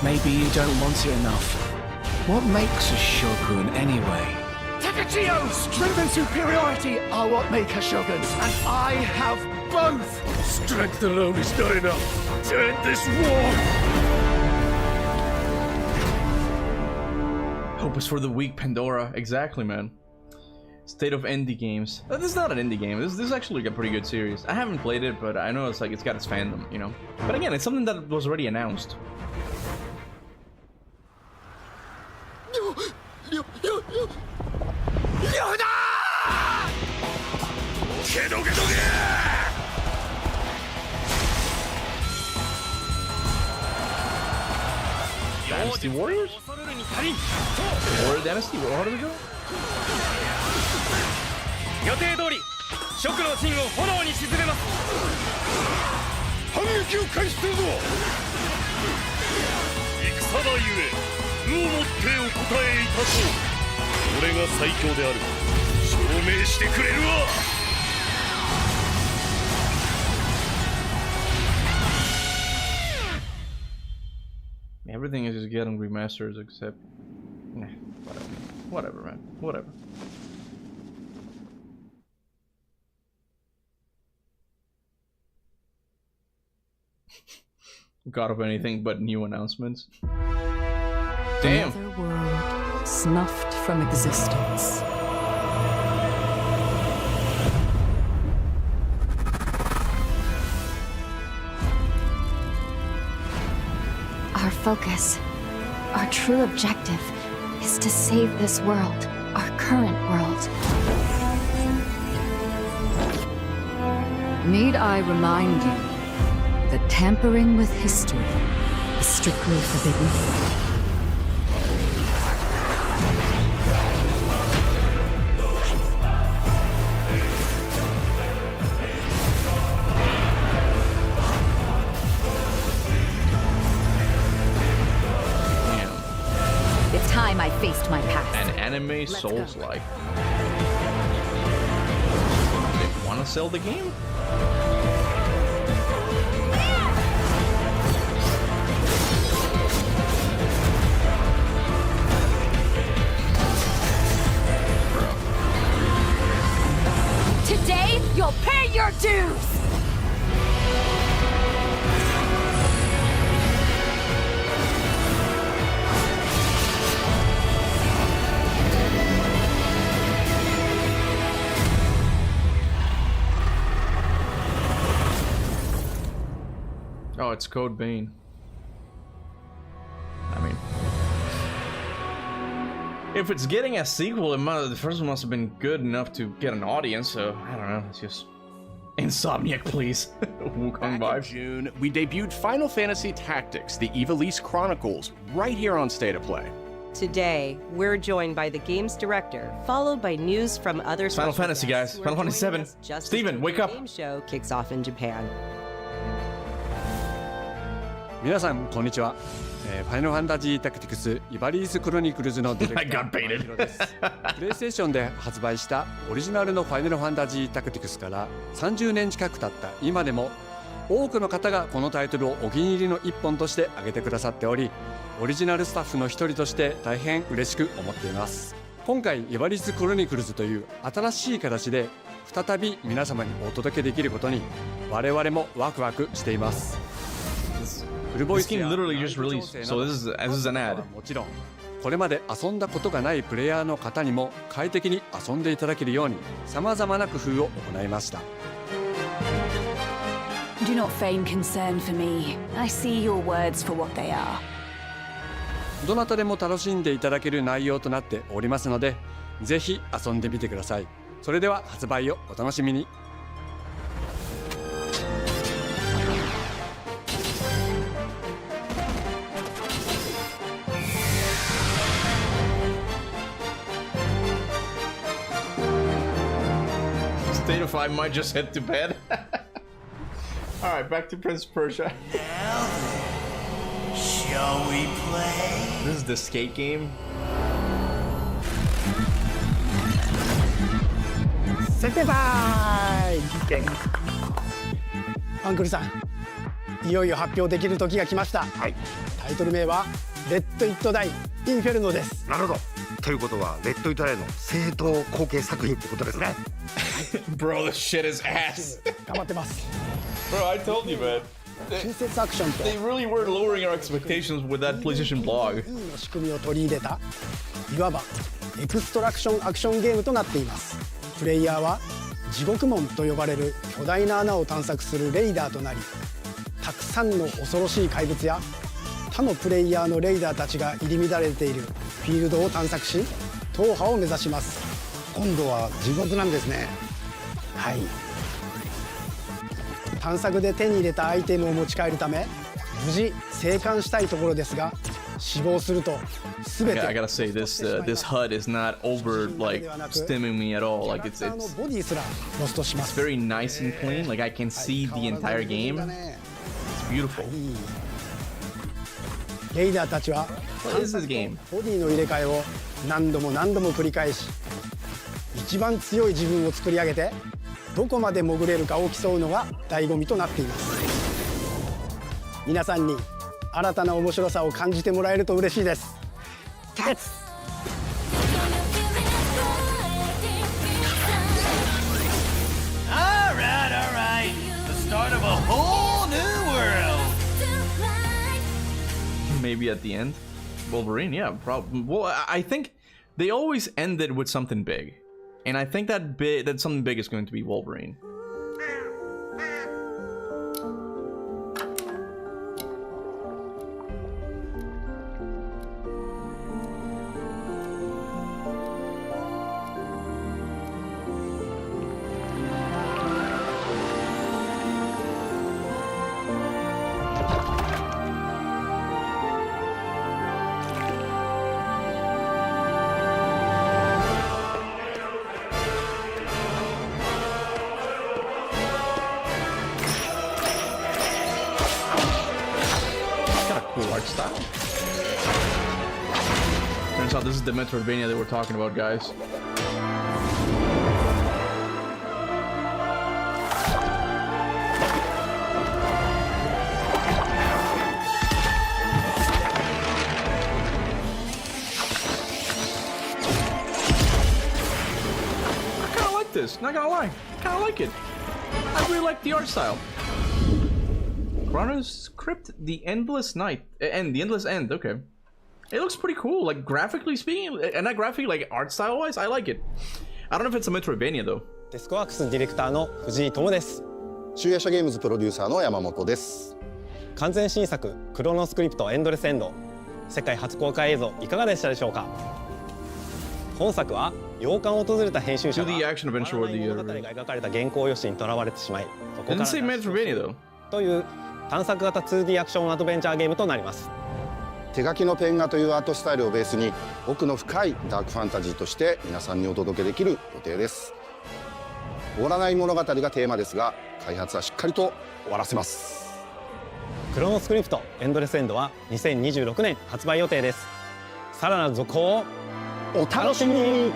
Maybe you don't want it enough. What makes a Shogun anyway? Takachio! Strength and superiority are what make a Shogun, and I have both! Strength alone is not enough to end this war! Hope is for the weak, Pandora. Exactly, man. State of indie games. This is not an indie game. This is actually like a pretty good series. I haven't played it, but I know it's like it's got its fandom, you know. But again, it's something that was already announced. Dynasty Warriors? Warrior Dynasty? How do we go? 予定通り蜀の陣を炎に沈めます反撃を開始するぞ戦場ゆえ武をもってお答えいたそう俺が最強である証明してくれるわ Everything is just getting remasters except... Nah, whatever, man. Whatever. God of anything but new announcements. Damn! Another world snuffed from existence. Our focus, our true objective, is to save this world, our current world. Need I remind you that tampering with history is strictly forbidden? It's time I faced my past. An anime Souls-like. They want to sell the game? Today, you'll pay your dues! Oh, it's Code Vein. I mean, if it's getting a sequel, the first one must have been good enough to get an audience. So I don't know. It's just Insomniac, please. Wukong Back in vibes. June, we debuted Final Fantasy Tactics: The Ivalice Chronicles right here on State of Play. Today, we're joined by the game's director, followed by news from other Final special Fantasy, guests guys. who are Final Fantasy joining 7. us just Steven, as the wake up. game show kicks off in Japan. 皆さんこんにちは。ファイナルファンタジータクティクスイバリースクロニクルズのディレクターです。プレイステーションで発売したオリジナルのファイナルファンタジータクティクスから30年近く経った今でも多くの方がこのタイトルをお気に入りの一本として挙げてくださっており、オリジナルスタッフの一人として大変嬉しく思っています。今回イバリースクロニクルズという新しい形で再び皆様にお届けできることに我々もワクワクしています。フルボイスやもちろんこれまで遊んだことがないプレイヤーの方にも快適に遊んでいただけるように様々な工夫を行いました。Do not feign concern for me. I see your words for what they are. どなたでも楽しんでいただける内容となっておりますので、ぜひ遊んでみてください。それでは発売をお楽しみに。State of I might just head to bed. Alright, back to Prince of Persia. Now then, shall we play? This is the skate game. 設定タイム。アンクルさん、いよいよ発表できる時が来ました。はい。タイトル名はレッド・イット・ダイ・インフェルノです。なるほど。ということはレッド・イット・ダイの正統後継作品ってことですね。Bro, this shit is ass. 頑張ってます。Bro, I told you, man. They really were lowering our expectations with that PlayStation blog. の仕組みを取り入れたいわばエクストラクションアクションゲームとなっています。プレイヤーは地獄門と呼ばれる巨大な穴を探索するレイダーとなり、たくさんの恐ろしい怪物や他のプレイヤーのレイダーたちが入り乱れているフィールドを探索し、踏破を目指します。今度は地獄なんですね。はい。探索で手に入れたアイテムを持ち帰るため無事生還したいところですが、死亡すると全て I gotta say this HUD is not over like stimming me at all. Like it's very nice and clean. Like I can see the entire game. It's beautiful. レイダーたちはWhat is this game? ボディの入れ替えを何度も繰り返し、一番強い自分を作り上げてどこまで潜れるかを競うのが醍醐味となっています。皆さんに新たな面白さを感じてもらえると嬉しいです。キャッツ。Alright. The start of a whole new world. Maybe at the end, Wolverine. Yeah, probably. Well, I think they always ended with something big, and I think that something big is going to be Wolverine. Art style. Turns out this is the Metroidvania that we're talking about, guys. I kinda like this, not gonna lie. I kinda like it. I really like the art style. Chrono's Crypt, the Endless Night, and the Endless End. Okay, it looks pretty cool. Like graphically speaking, and not graphically, like art style wise, I like it. I don't know if it's a Metroidvania though. デスクワークスディレクターの藤井智です。集英社ゲームズプロデューサーの山本です。完全新作クロノスクリプトエンドレスエンド、世界初公開映像いかがでしたでしょうか。本作は洋館を訪れた編集者が物語が描かれた原稿用紙にとらわれてしまい、そこからという探索型 2D アクションアドベンチャーゲームとなります。手書きのペン画というアートスタイルをベースに奥の深いダークファンタジーとして皆さんにお届けできる予定です。終わらない物語がテーマですが、開発はしっかりと終わらせます。クロノスクリプトエンドレスエンドは2026年発売予定です。さらなる続報をお楽しみに。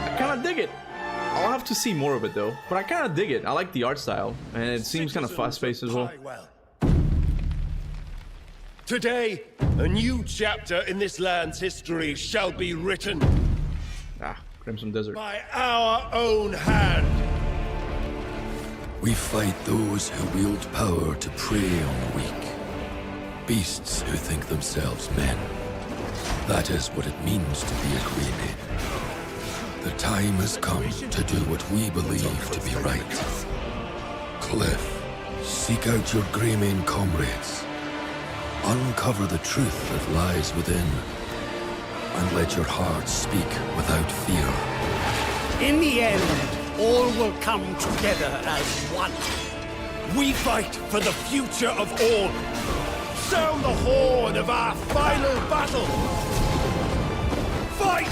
I kind of dig it. I'll have to see more of it though, but I kind of dig it. I like the art style, and it seems kind of fast-paced as well. Today, a new chapter in this land's history shall be written. Crimson Desert. By our own hand. We fight those who wield power to prey on the weak. Beasts who think themselves men. That is what it means to be a Greyman. The time has come to do what we believe to be right. Cliff, seek out your Greyman comrades. Uncover the truth that lies within. And let your heart speak without fear. In the end, all will come together as one. We fight for the future of all. Sound the horn of our final battle. Fight!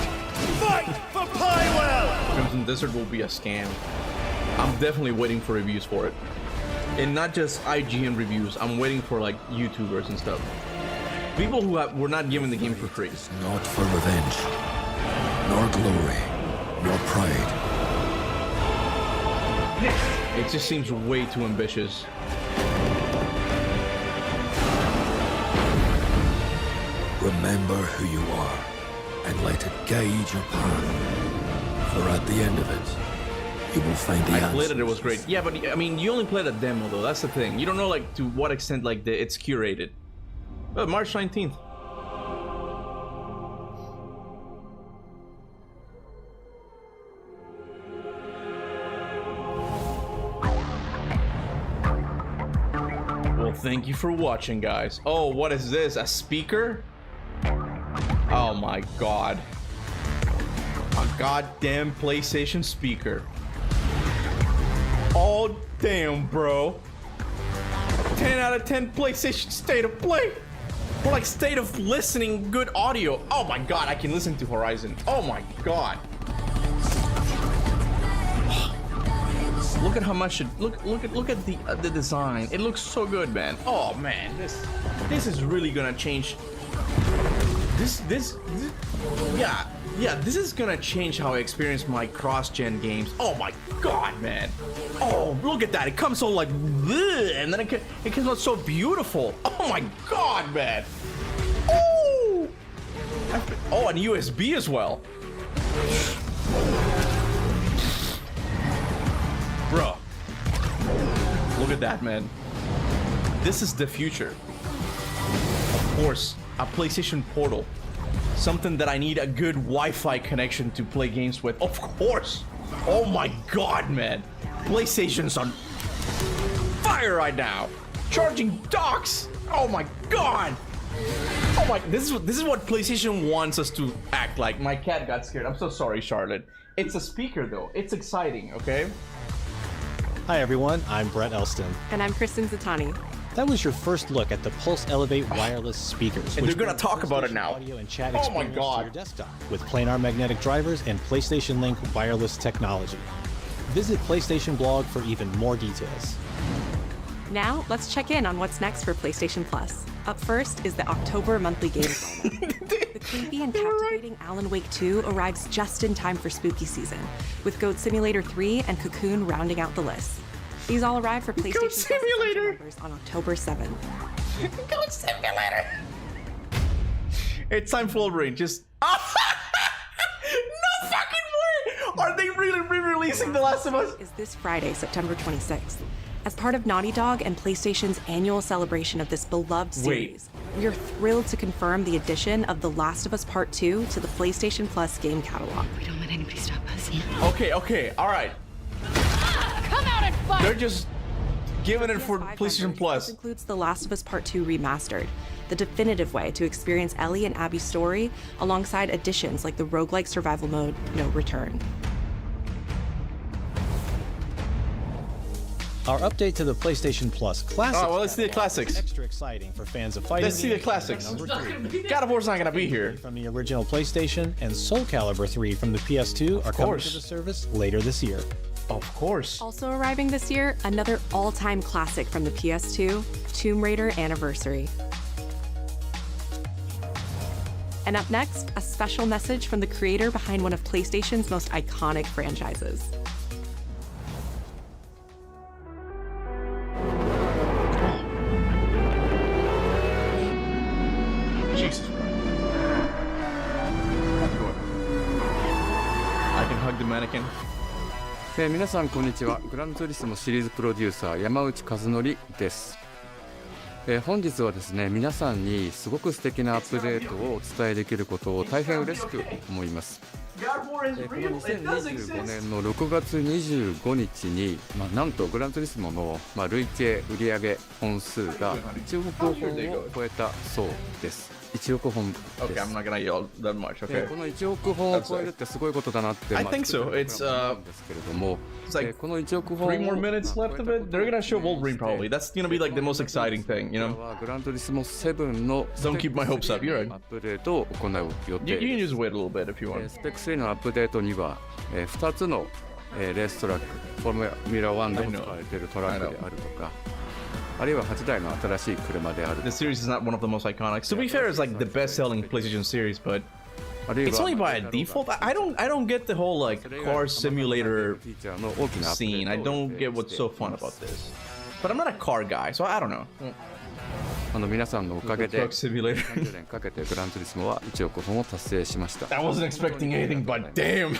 Fight for Pywell! Crimson Desert will be a scam. I'm definitely waiting for reviews for it. And not just IGN reviews, I'm waiting for like YouTubers and stuff. People who were not given the game for free. Not for revenge, nor glory, nor pride. It just seems way too ambitious. Remember who you are, and let it guide your path. For at the end of it, you will find the answer. I played it was great. Yeah, but I mean, you only played a demo though, that's the thing. You don't know like to what extent like it's curated. March 19th. Well, thank you for watching, guys. Oh, what is this? A speaker? Oh my god. A goddamn PlayStation speaker. Oh, damn, bro. 10 out of 10 PlayStation State of Play. Or like state of listening, good audio. Oh my god, I can listen to Horizon. Oh my god. Look at how much it look at the design. It looks so good, man. Oh man, this is really gonna change. This yeah, this is gonna change how I experience my cross-gen games. Oh my god, man. Oh, look at that. It comes so like bleh, and then it comes out so beautiful. Oh my god, man. Oh, oh, and USB as well. Bro, look at that, man. This is the future. Of course, a PlayStation Portal. Something that I need a good Wi-Fi connection to play games with. Of course. Oh my god, man. PlayStation's on fire right now. Charging docks. Oh my god. Oh my, this is what PlayStation wants us to act like. My cat got scared. I'm so sorry, Charlotte. It's a speaker though. It's exciting, okay? Hi everyone, I'm Brett Elston. And I'm Kristen Zatani. That was your first look at the Pulse Elevate wireless speakers. And they're gonna talk about it now. Audio and chat oh my experience god. To your desktop with planar magnetic drivers and PlayStation Link wireless technology. Visit PlayStation blog for even more details. Now, let's check in on what's next for PlayStation Plus. Up first is the October monthly game promo. The creepy and captivating Alan Wake 2 arrives just in time for spooky season, with Goat Simulator 3 and Cocoon rounding out the list. These all arrive for PlayStation Plus members on October 7th. Goat Simulator! It's time for Wolverine, just... no fucking way! Are they really re-releasing The Last of Us? Is this Friday, September 26th. As part of Naughty Dog and PlayStation's annual celebration of this beloved series, we are thrilled to confirm the addition of The Last of Us Part 2 to the PlayStation Plus game catalog. We don't let anybody stop us. Okay, alright. Come out and fight! They're just giving it for PlayStation Plus. This includes The Last of Us Part 2 Remastered, the definitive way to experience Ellie and Abby's story, alongside additions like the roguelike survival mode, No Return. Our update to the PlayStation Plus Classics. Oh, well, let's see the classics. Extra exciting for fans of fighting. Let's see the classics. Number 3. God of War's not gonna be here. From the original PlayStation and Soul Calibur 3 from the PS2 are coming to the service later this year. Of course. Also arriving this year, another all-time classic from the PS2, Tomb Raider Anniversary. And up next, a special message from the creator behind one of PlayStation's most iconic franchises. Jesus. I can hug the mannequin. 皆さんこんにちは。グランツーリスモシリーズプロデューサー山内和則です。本日はですね、皆さんにすごく素敵なアップデートをお伝えできることを大変嬉しく思います。この2025年の6月25日に、なんとグランツーリスモの、累計売上本数が1億本を超えたそうです。1億本です。Okay, I'm not gonna yell that much. Okay. この1億本を超えるってすごいことだなって。I think so. It's like この1億本。 3 more minutes left of it. They're gonna show Wolverine probably. That's gonna be like the most exciting thing, you know. グランツーリスモ7の Don't keep my hopes up. You're right. アップデートを行う予定。You can just wait a little bit if you want. スペック3のアップデートには2つのレーストラック、フォーミュラ1でも使われているトラックであるとか。あるいは8台の新しい車である。 The series is not one of the most iconic. To be fair, it's like the best-selling PlayStation series, but it's only by default. I don't get the whole like car simulator scene. I don't get what's so fun about this. But I'm not a car guy, so I don't know. 皆さんのおかげで30年かけてグランツーリスモは1億本を達成しました。 I wasn't expecting anything, but damn.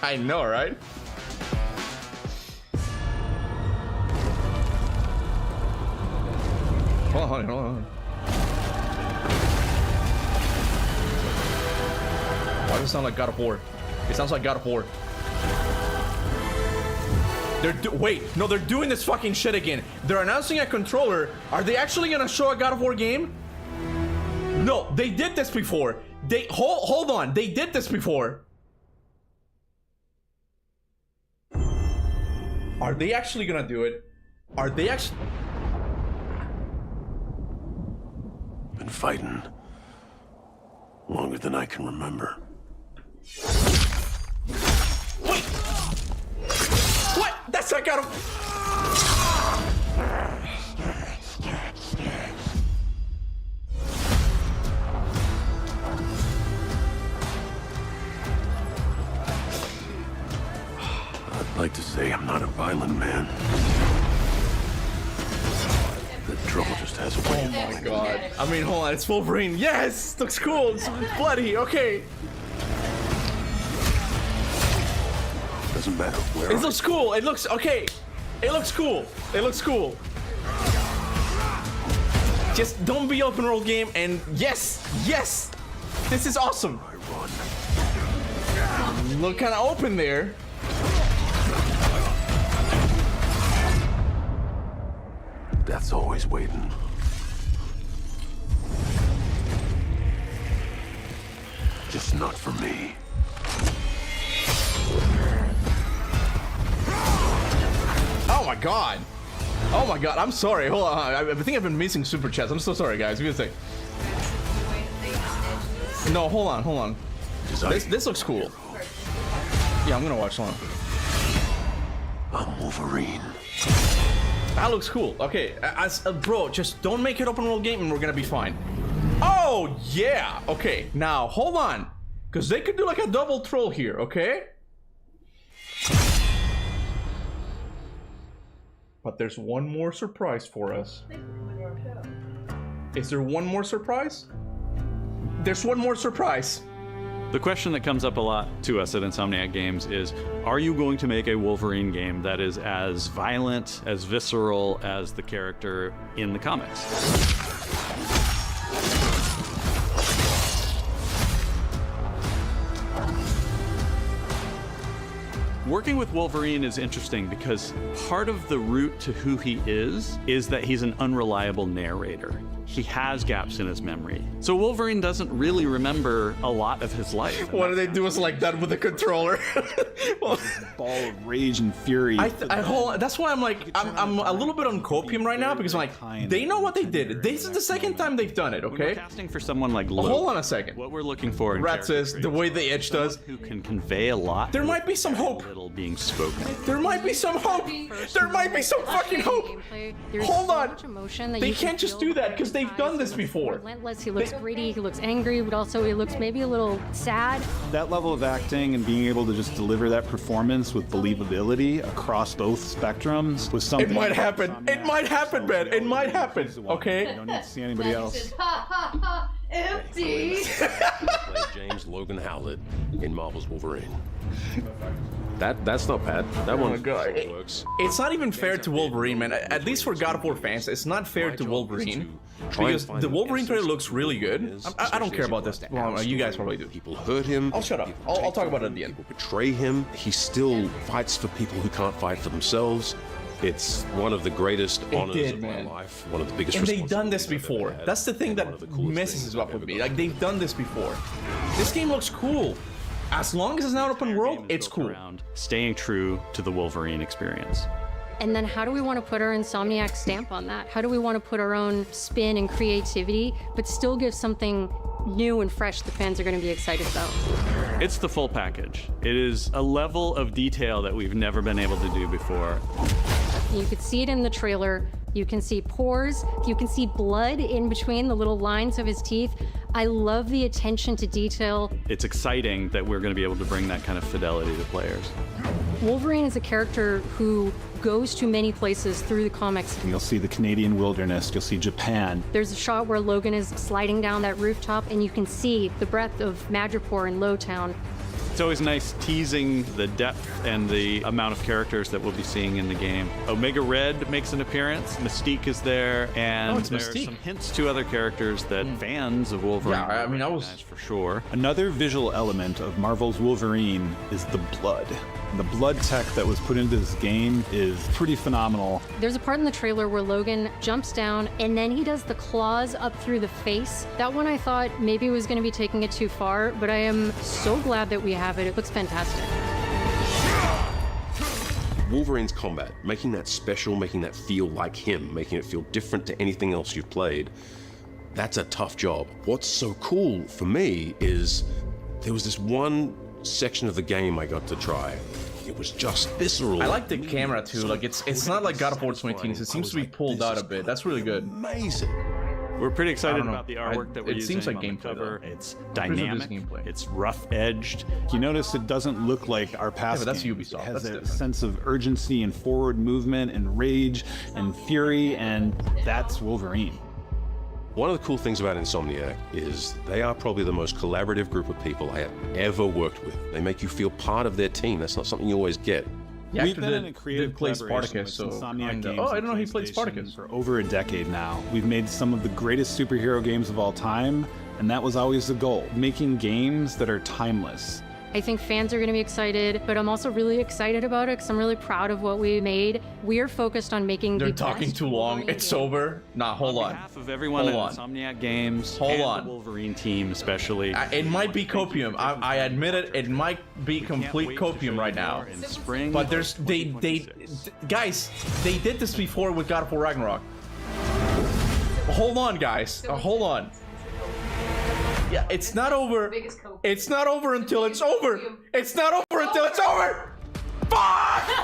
I know, right? Hold on. Why does it sound like God of War? It sounds like God of War. Wait, no, they're doing this fucking shit again. They're announcing a controller. Are they actually gonna show a God of War game? No, they did this before. Hold on, they did this before. Are they actually gonna do it? Are they actually? Been fighting longer than I can remember. Wait! What? That's not gotta. I'd like to say I'm not a violent man. The trouble just has a way. Oh my god. I mean, hold on, it's Wolverine. Yes! Looks cool. It's bloody. Okay. Doesn't matter where. It looks cool. It looks okay. It looks cool. It looks cool. Just don't be open world game and yes! Yes! This is awesome. Look kind of open there. Death's always waiting. Just not for me. Oh my god. Oh my god. I'm sorry. Hold on. I think I've been missing super chats. I'm so sorry, guys. Give me a sec. No, hold on. This looks cool. Yeah, I'm gonna watch one. I'm Wolverine. That looks cool. Okay, bro, just don't make it open world game and we're gonna be fine. Oh, yeah. Okay, now, hold on. Because they could do like a double troll here, okay? But there's one more surprise for us. Is there one more surprise? There's one more surprise. The question that comes up a lot to us at Insomniac Games is, are you going to make a Wolverine game that is as violent, as visceral as the character in the comics? Working with Wolverine is interesting because part of the route to who he is that he's an unreliable narrator. he has gaps in his memory. So Wolverine doesn't really remember a lot of his life. What do they do is like that with the controller? Well, ball of rage and fury. That's why I'm like, I'm a little bit on copium right now because I'm like, they know what they did. This is the second time they've done it, okay? We're casting for someone like Logan. Hold on a second. What we're looking for in Rat says, the way the itch does. Who can convey a lot. There might be some hope. Little being spoken. There might be some hope. There might be some fucking hope. Hold on. They can't just do that because they've done this before. Relentless. He looks gritty. He looks angry, but also he looks maybe a little sad. That level of acting and being able to just deliver that performance with believability across both spectrums was something. It might happen. It might happen, man. It might happen. Okay. I don't need to see anybody else. Empty. James Logan Howlett in Marvel's Wolverine. That's not bad. That one works. It's not even fair to Wolverine, man. At least for God of War fans, it's not fair to Wolverine because the Wolverine trailer looks really good. I don't care about this. Well, you guys probably do. People hurt him. I'll shut up. I'll talk about it at the end. People betray him. He still fights for people who can't fight for themselves. It's one of the greatest honors of my life. One of the biggest. And they've done this before. That's the thing that messes up with me. Like they've done this before. This game looks cool. As long as it's not open world, it's cool. Staying true to the Wolverine experience. And then how do we want to put our Insomniac stamp on that? How do we want to put our own spin and creativity, but still give something new and fresh the fans are going to be excited about? It's the full package. It is a level of detail that we've never been able to do before. You could see it in the trailer. You can see pores. You can see blood in between the little lines of his teeth. I love the attention to detail. It's exciting that we're going to be able to bring that kind of fidelity to players. Wolverine is a character who goes to many places through the comics. You'll see the Canadian wilderness, you'll see Japan. There's a shot where Logan is sliding down that rooftop and you can see the breadth of Madripoor and Lowtown. It's always nice teasing the depth and the amount of characters that we'll be seeing in the game. Omega Red makes an appearance, Mystique is there, and there's some hints to other characters that fans of Wolverine recognize for sure. Another visual element of Marvel's Wolverine is the blood. The blood tech that was put into this game is pretty phenomenal. There's a part in the trailer where Logan jumps down and then he does the claws up through the face. That one I thought maybe was going to be taking it too far, but I am so glad that we have it. It looks fantastic. Wolverine's combat, making that special, making that feel like him, making it feel different to anything else you've played, that's a tough job. What's so cool for me is there was this one section of the game I got to try. It was just visceral. I like the camera too. Like it's not like God of War 2019. It seems to be pulled out a bit. That's really good. Amazing. We're pretty excited about the artwork that we're using. It seems like on the gameplay. Cover. It's dynamic. It's rough-edged. You notice it doesn't look like our past. Yeah, but that's games. Ubisoft. It has That's a different. sense of urgency and forward movement and rage and fury, and that's Wolverine. One of the cool things about Insomniac is they are probably the most collaborative group of people I have ever worked with. They make you feel part of their team. That's not something you always get. Yeah, We've been in a creative play collaboration Spartacus, with so Insomniac Games I and didn't know he played PlayStation Spartacus. for over a decade now. We've made some of the greatest superhero games of all time, and that was always the goal, making games that are timeless. I think fans are going to be excited, but I'm also really excited about it because I'm really proud of what we made. We're focused on making They're the talking best too long. It's over. Nah, hold on. On behalf of everyone at Insomniac Games and the Wolverine team especially. It might be copium. I admit it. It might be complete copium right now. In spring. But there's guys, they did this before with God of War Ragnarok. Hold on, guys. Hold on. Yeah, it's not over. It's not over until it's over. It's not over until it's over. Fuck! You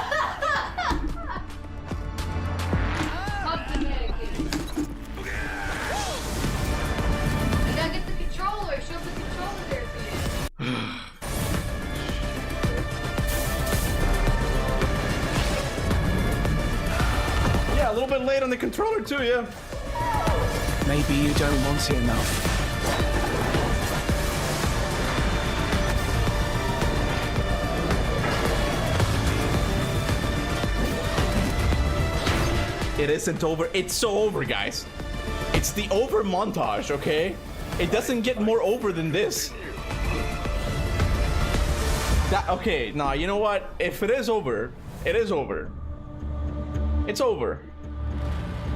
gotta get the controller. Shove the controller there for you. Yeah, a little bit late on the controller too, yeah. Maybe you don't want it enough. It isn't over. It's so over, guys. It's the over montage, okay? It doesn't get more over than this. Okay, nah, you know what? If it is over, it is over. It's over.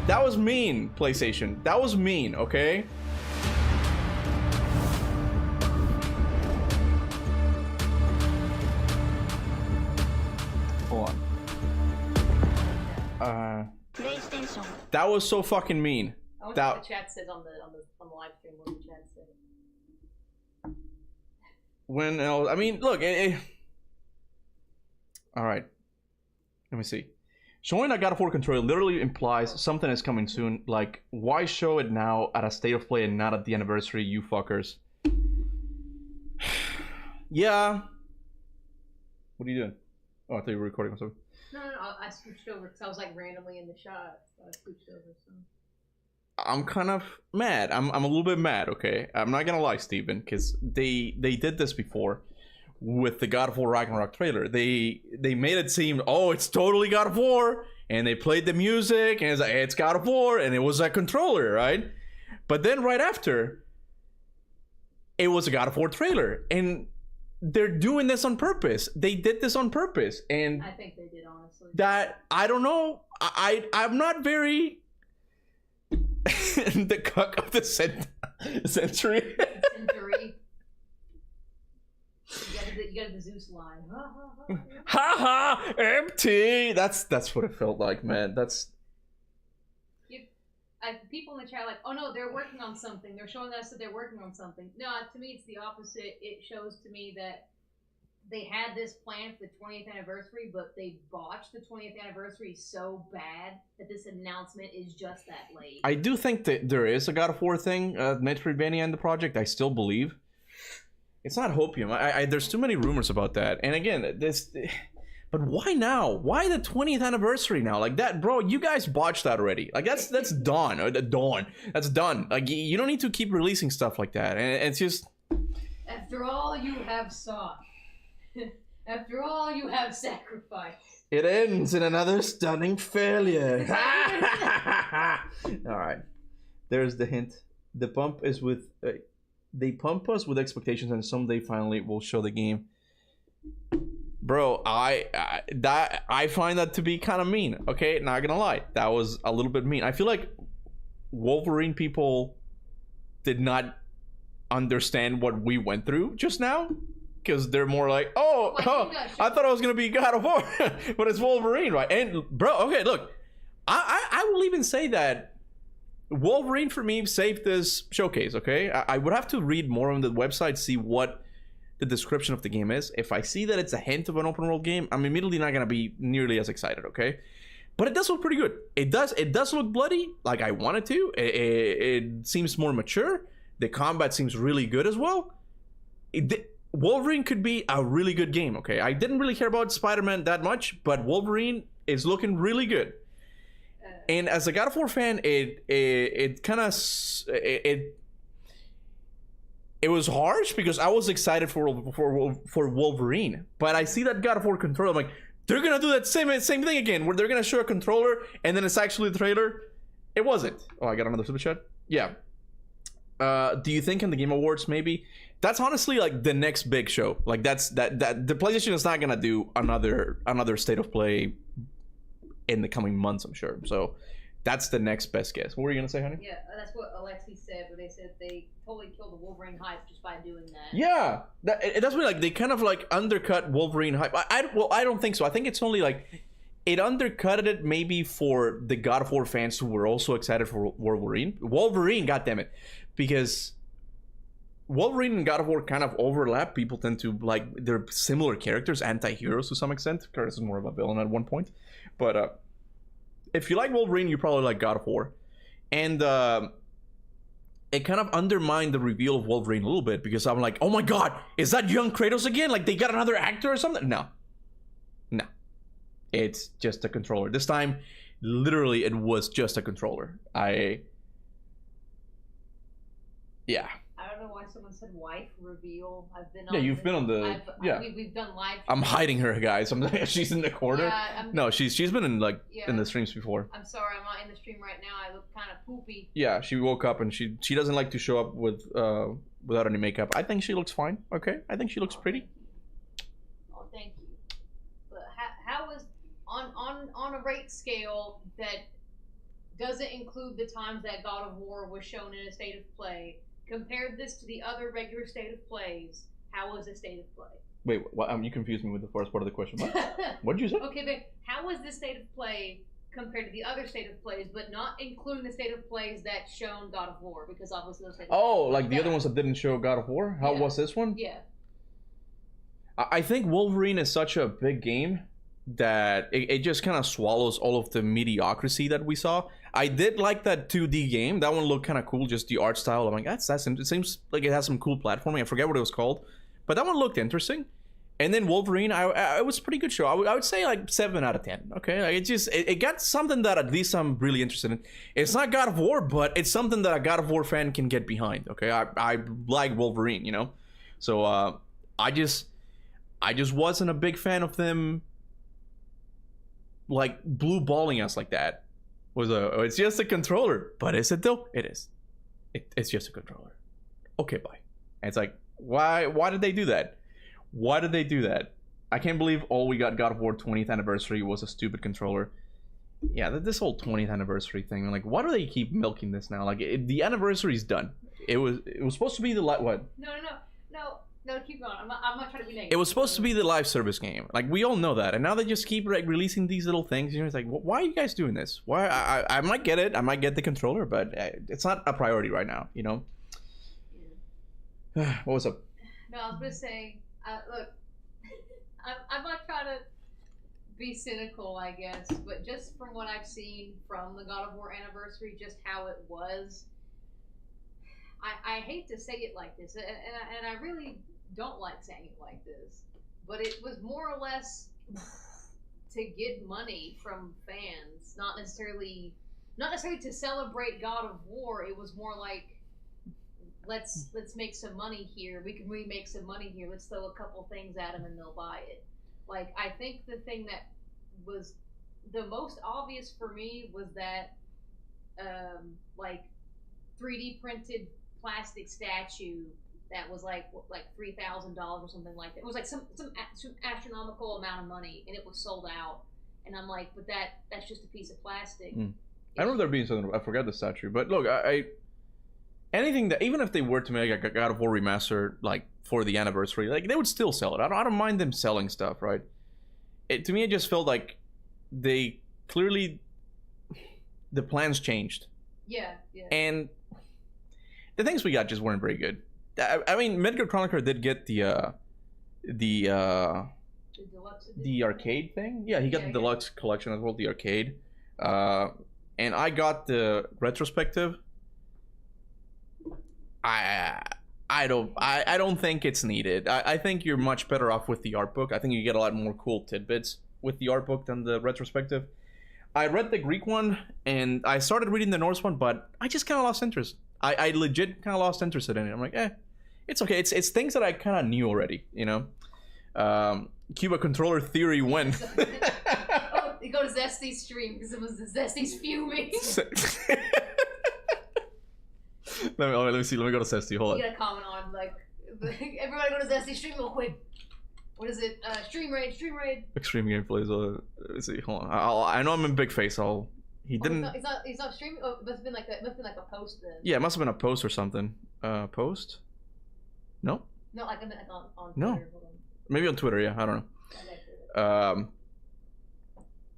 That was mean, PlayStation. That was mean, okay? Hold on. PlayStation. That was so fucking mean. I wonder That what the chat says on the live stream. What the chat said. when else? I mean, look. All right. Let me see. Showing a God of War controller literally implies something is coming soon. Like, why show it now at a state of play and not at the anniversary, you fuckers? Yeah. What are you doing? Oh, I thought you were recording or something. No, I switched over because I was like randomly in the shot. So I switched over. So. I'm kind of mad. I'm a little bit mad, okay? I'm not gonna lie, Steven, because they did this before with the God of War Ragnarok trailer. They made it seem, oh, it's totally God of War, and they played the music, and it's like, hey, it's God of War, and it was a controller, right? But then right after, it was a God of War trailer, and they're doing this on purpose. They did this on purpose, and I think they did, honestly. that, I don't know, I'm not very... the cuck of the century. Century. You got the Zeus line. Ha ha! Empty. That's what it felt like, man. That's. People in the chat are like, oh no, they're working on something. They're showing us that they're working on something. No, to me it's the opposite. It shows to me that they had this plan for the 20th anniversary, but they botched the 20th anniversary so bad that this announcement is just that late. I do think that there is a God of War thing, Metroidvania in the project. I still believe. It's not hopium. There's too many rumors about that. And again, this... But why now? Why the 20th anniversary now? Like that, bro, you guys botched that already. Like that's done. That's done. Like you don't need to keep releasing stuff like that. And it's just... After all you have sought. After all you have sacrificed. It ends in another stunning failure. Alright. There's the hint. The pump is with... they pump us with expectations and someday finally we'll show the game. Bro, I find that to be kind of mean. Okay, not gonna lie. That was a little bit mean. I feel like Wolverine people did not understand what we went through just now. Because they're more like, oh, I thought I was going to be God of War. But it's Wolverine, right? And, bro, okay, look. I will even say that Wolverine, for me, saved this showcase, okay? I would have to read more on the website, see what the description of the game is. If I see that it's a hint of an open world game, I'm immediately not going to be nearly as excited, okay? But it does look pretty good. It does look bloody, like I want it to. It seems more mature. The combat seems really good as well. Wolverine could be a really good game, okay? I didn't really care about Spider-Man that much, but Wolverine is looking really good. And as a God of War fan, it kind of... It was harsh because I was excited for Wolverine. But I see that God of War controller, I'm like, they're going to do that same thing again, where they're going to show a controller, and then it's actually the trailer. It wasn't. Oh, I got another super chat? Yeah. Do you think in the Game Awards, maybe... That's honestly like the next big show. Like that the PlayStation is not gonna do another state of play in the coming months, I'm sure. So that's the next best guess. What were you gonna say, honey? Yeah, that's what Alexi said, where they said they totally killed the Wolverine hype just by doing that. Yeah, that's really like they kind of like undercut Wolverine hype. Well, I don't think so. I think it's only like it undercutted it maybe for the God of War fans who were also excited for Wolverine. Wolverine, goddammit, because Wolverine and God of War kind of overlap. People tend to like, they're similar characters, anti-heroes to some extent. Kratos is more of a villain at one point. But if you like Wolverine, you probably like God of War. And it kind of undermined the reveal of Wolverine a little bit, because I'm like, oh my god, is that young Kratos again? Like they got another actor or something? No. It's just a controller. This time, literally, it was just a controller. Yeah. I don't know why someone said wife reveal. I've been on you've been on the... We've done live... I'm hiding her, guys. She's in the corner. Yeah, no, she's been in like in the streams before. I'm sorry, I'm not in the stream right now. I look kind of poopy. Yeah, she woke up and she doesn't like to show up with without any makeup. I think she looks fine. Okay, I think she looks pretty. Oh, thank you. But how was on a rate scale that doesn't include the times that God of War was shown in a state of play. Compared this to the other regular state of plays, how was the state of play? Wait, what, you confused me with the first part of the question. What did you say? Okay, but how was this state of play compared to the other state of plays, but not including the state of plays that shown God of War? Because obviously those state of like the other ones that didn't show God of War? How was this one? Yeah. I think Wolverine is such a big game that it just kind of swallows all of the mediocrity that we saw. I did like that 2D game. That one looked kind of cool, just the art style. I'm like, it seems like it has some cool platforming. I forget what it was called, but that one looked interesting. And then Wolverine, it was a pretty good show. I would say like 7 out of 10. Okay, like it got something that at least I'm really interested in. It's not God of War, but it's something that a God of War fan can get behind. Okay, I like Wolverine, you know. So I just wasn't a big fan of them like blue balling us like that. It's just a controller, but is it though? It is. It's just a controller. Okay, bye. And it's like, why did they do that? Why did they do that? I can't believe all we got God of War 20th anniversary was a stupid controller. Yeah, this whole 20th anniversary thing, like, why do they keep milking this now? Like, the anniversary's done. It was supposed to be the what? No, keep going. I'm not trying to be negative. It was supposed to be the live service game. Like, we all know that. And now they just keep releasing these little things. You know, it's like, why are you guys doing this? Why? I might get it. I might get the controller, but it's not a priority right now, you know? What was up? No, I was going to say, look, I'm not trying to be cynical, I guess, but just from what I've seen from the God of War anniversary, just how it was, I hate to say it like this, and I really don't like saying it like this, but it was more or less to get money from fans, not necessarily to celebrate God of War. It was more like, let's make some money here. We can really make some money here. Let's throw a couple things at them and they'll buy it. Like, I think the thing that was the most obvious for me was that like 3D printed plastic statue that was like $3,000 or something like that. It was like some astronomical amount of money, and it was sold out. And I'm like, but that's just a piece of plastic. I remember there being something. I forgot the statue, but look, anything that, even if they were to make a God of War remaster like for the anniversary, like they would still sell it. I don't mind them selling stuff, right? To me, it just felt like they clearly the plans changed. Yeah. And the things we got just weren't very good. I mean, Midgard Chronicle did get the arcade thing. Yeah, he got the deluxe collection as well, the arcade. And I got the retrospective. I don't think it's needed. I think you're much better off with the art book. I think you get a lot more cool tidbits with the art book than the retrospective. I read the Greek one and I started reading the Norse one, but I just kind of lost interest. I legit kind of lost interest in it. I'm like, it's okay. It's things that I kind of knew already, you know. Kuba controller theory when. Oh, you go to Zesty's stream because it was the Zesty's fuming. Let me see. Let me go to Zesty. Hold on. You gotta comment on, like, everybody go to Zesty's stream real quick. What is it? Stream raid. Extreme gameplays. Let's see. Hold on. I know I'm in big face. He didn't. He's not streaming. Oh, it must have been like a post then. Yeah, it must have been a post or something. Post? No. No, like I meant on Twitter. No. Maybe on Twitter. Yeah, I don't know.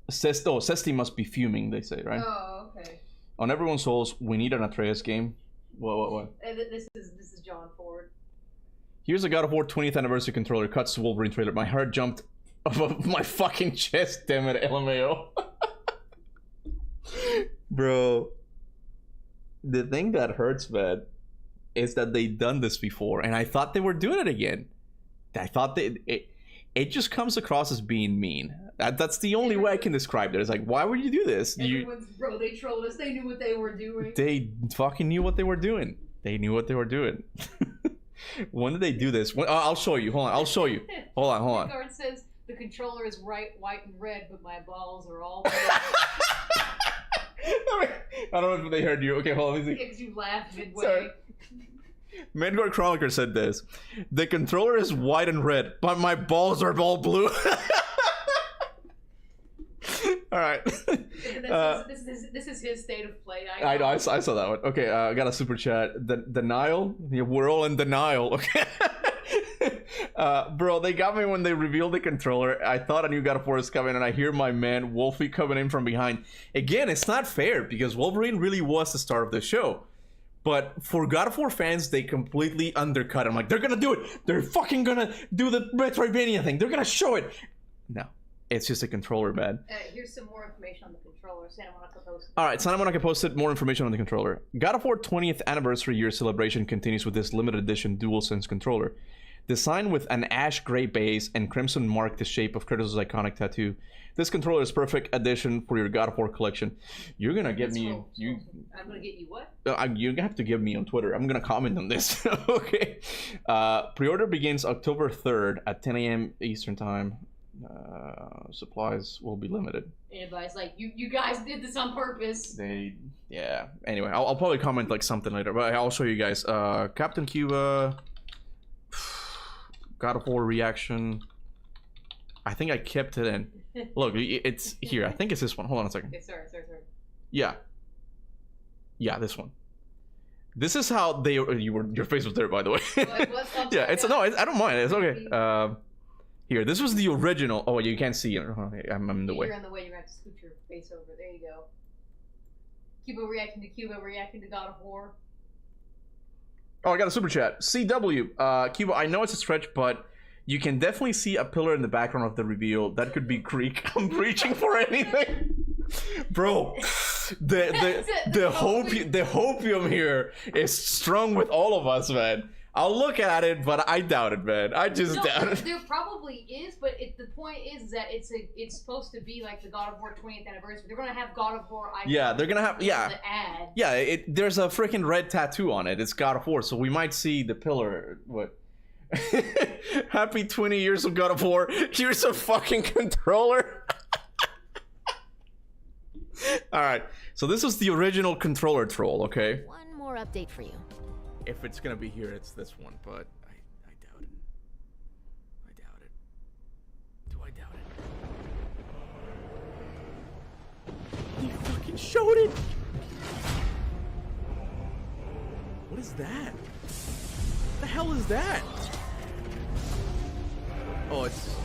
Zesty must be fuming. They say, right? Oh, okay. On everyone's souls, we need an Atreus game. What? This is John Ford. Here's a God of War 20th anniversary controller. Cuts to Wolverine trailer. My heart jumped above my fucking chest. Damn it, LMAO. Bro, the thing that hurts, man, is that they done this before, and I thought they were doing it again. I thought it just comes across as being mean. That's the only way I can describe it. It's like, why would you do this? Bro, they trolled us. They knew what they were doing. They fucking knew what they were doing. They knew what they were doing. When did they do this? I'll show you. Hold on. I'll show you. Hold on. Guard says the controller is white and red, but my balls are all red. I don't know if they heard you. Okay, hold on. Let me see. Because you laughed midway. Sorry. Midgard Chronicler said this. The controller is white and red, but my balls are all blue. All right. This is his state of play. I know. I saw that one. Okay. I got a super chat. Denial. Yeah, we're all in denial. Okay. Bro, they got me when they revealed the controller. I thought a new God of War is coming, and I hear my man Wolfie coming in from behind. Again, it's not fair because Wolverine really was the star of the show. But for God of War fans, they completely undercut him. Like, they're gonna do it. They're fucking gonna do the Metroidvania thing. They're gonna show it. No, it's just a controller, man. Here's some more information on the controller. Santa Monica posted. All right, Santa Monica posted more information on the controller. God of War 20th anniversary year celebration continues with this limited edition DualSense controller. Designed with an ash gray base and crimson mark the shape of Kratos' iconic tattoo, this controller is perfect addition for your God of War collection. You're gonna get me. I'm gonna get you what? You have to give me on Twitter. I'm gonna comment on this. Okay. Pre-order begins October 3rd at 10 a.m. Eastern time. Supplies will be limited. Anybody's like, you guys did this on purpose. Yeah. Anyway, I'll probably comment like something later, but I'll show you guys. Kaptain Kuba. God of War reaction. I think I kept it in. Look, it's here. I think it's this one. Hold on a second. Okay, sorry. Yeah, this one. This is how they. Your face was there, by the way. Yeah, I don't mind. It's okay. Here, this was the original. Oh, you can't see it. I'm in the way. You're in the way. You're gonna have to scoot your face over. There you go. Kuba reacting to God of War. Oh, I got a super chat. CW, Kuba, I know it's a stretch, but you can definitely see a pillar in the background of the reveal. That could be Greek. I'm reaching for anything. Bro, the hopium here is strong with all of us, man. I'll look at it, but I doubt it, man. I just doubt it. There probably is, but the point is that it's supposed to be like the God of War 20th anniversary. They're gonna have God of War icons. Yeah, they're gonna have The ad. Yeah, there's a freaking red tattoo on it. It's God of War, so we might see the pillar. What? Happy 20 years of God of War. Here's a fucking controller. All right, so this was the original controller troll. Okay. One more update for you. If it's gonna be here, it's this one, but I doubt it. I doubt it. Do I doubt it? He fucking showed it! What is that? What the hell is that? Oh, it's...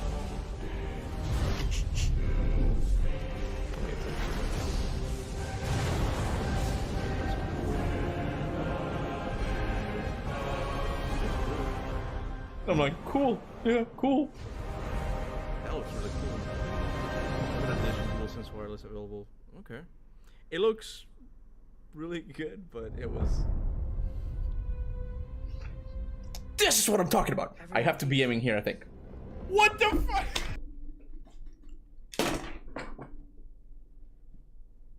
I'm like, cool. Yeah, cool. That looks really cool. DualSense wireless available. Okay. It looks really good, but it was... This is what I'm talking about. I have to be aiming here, I think. What the fuck?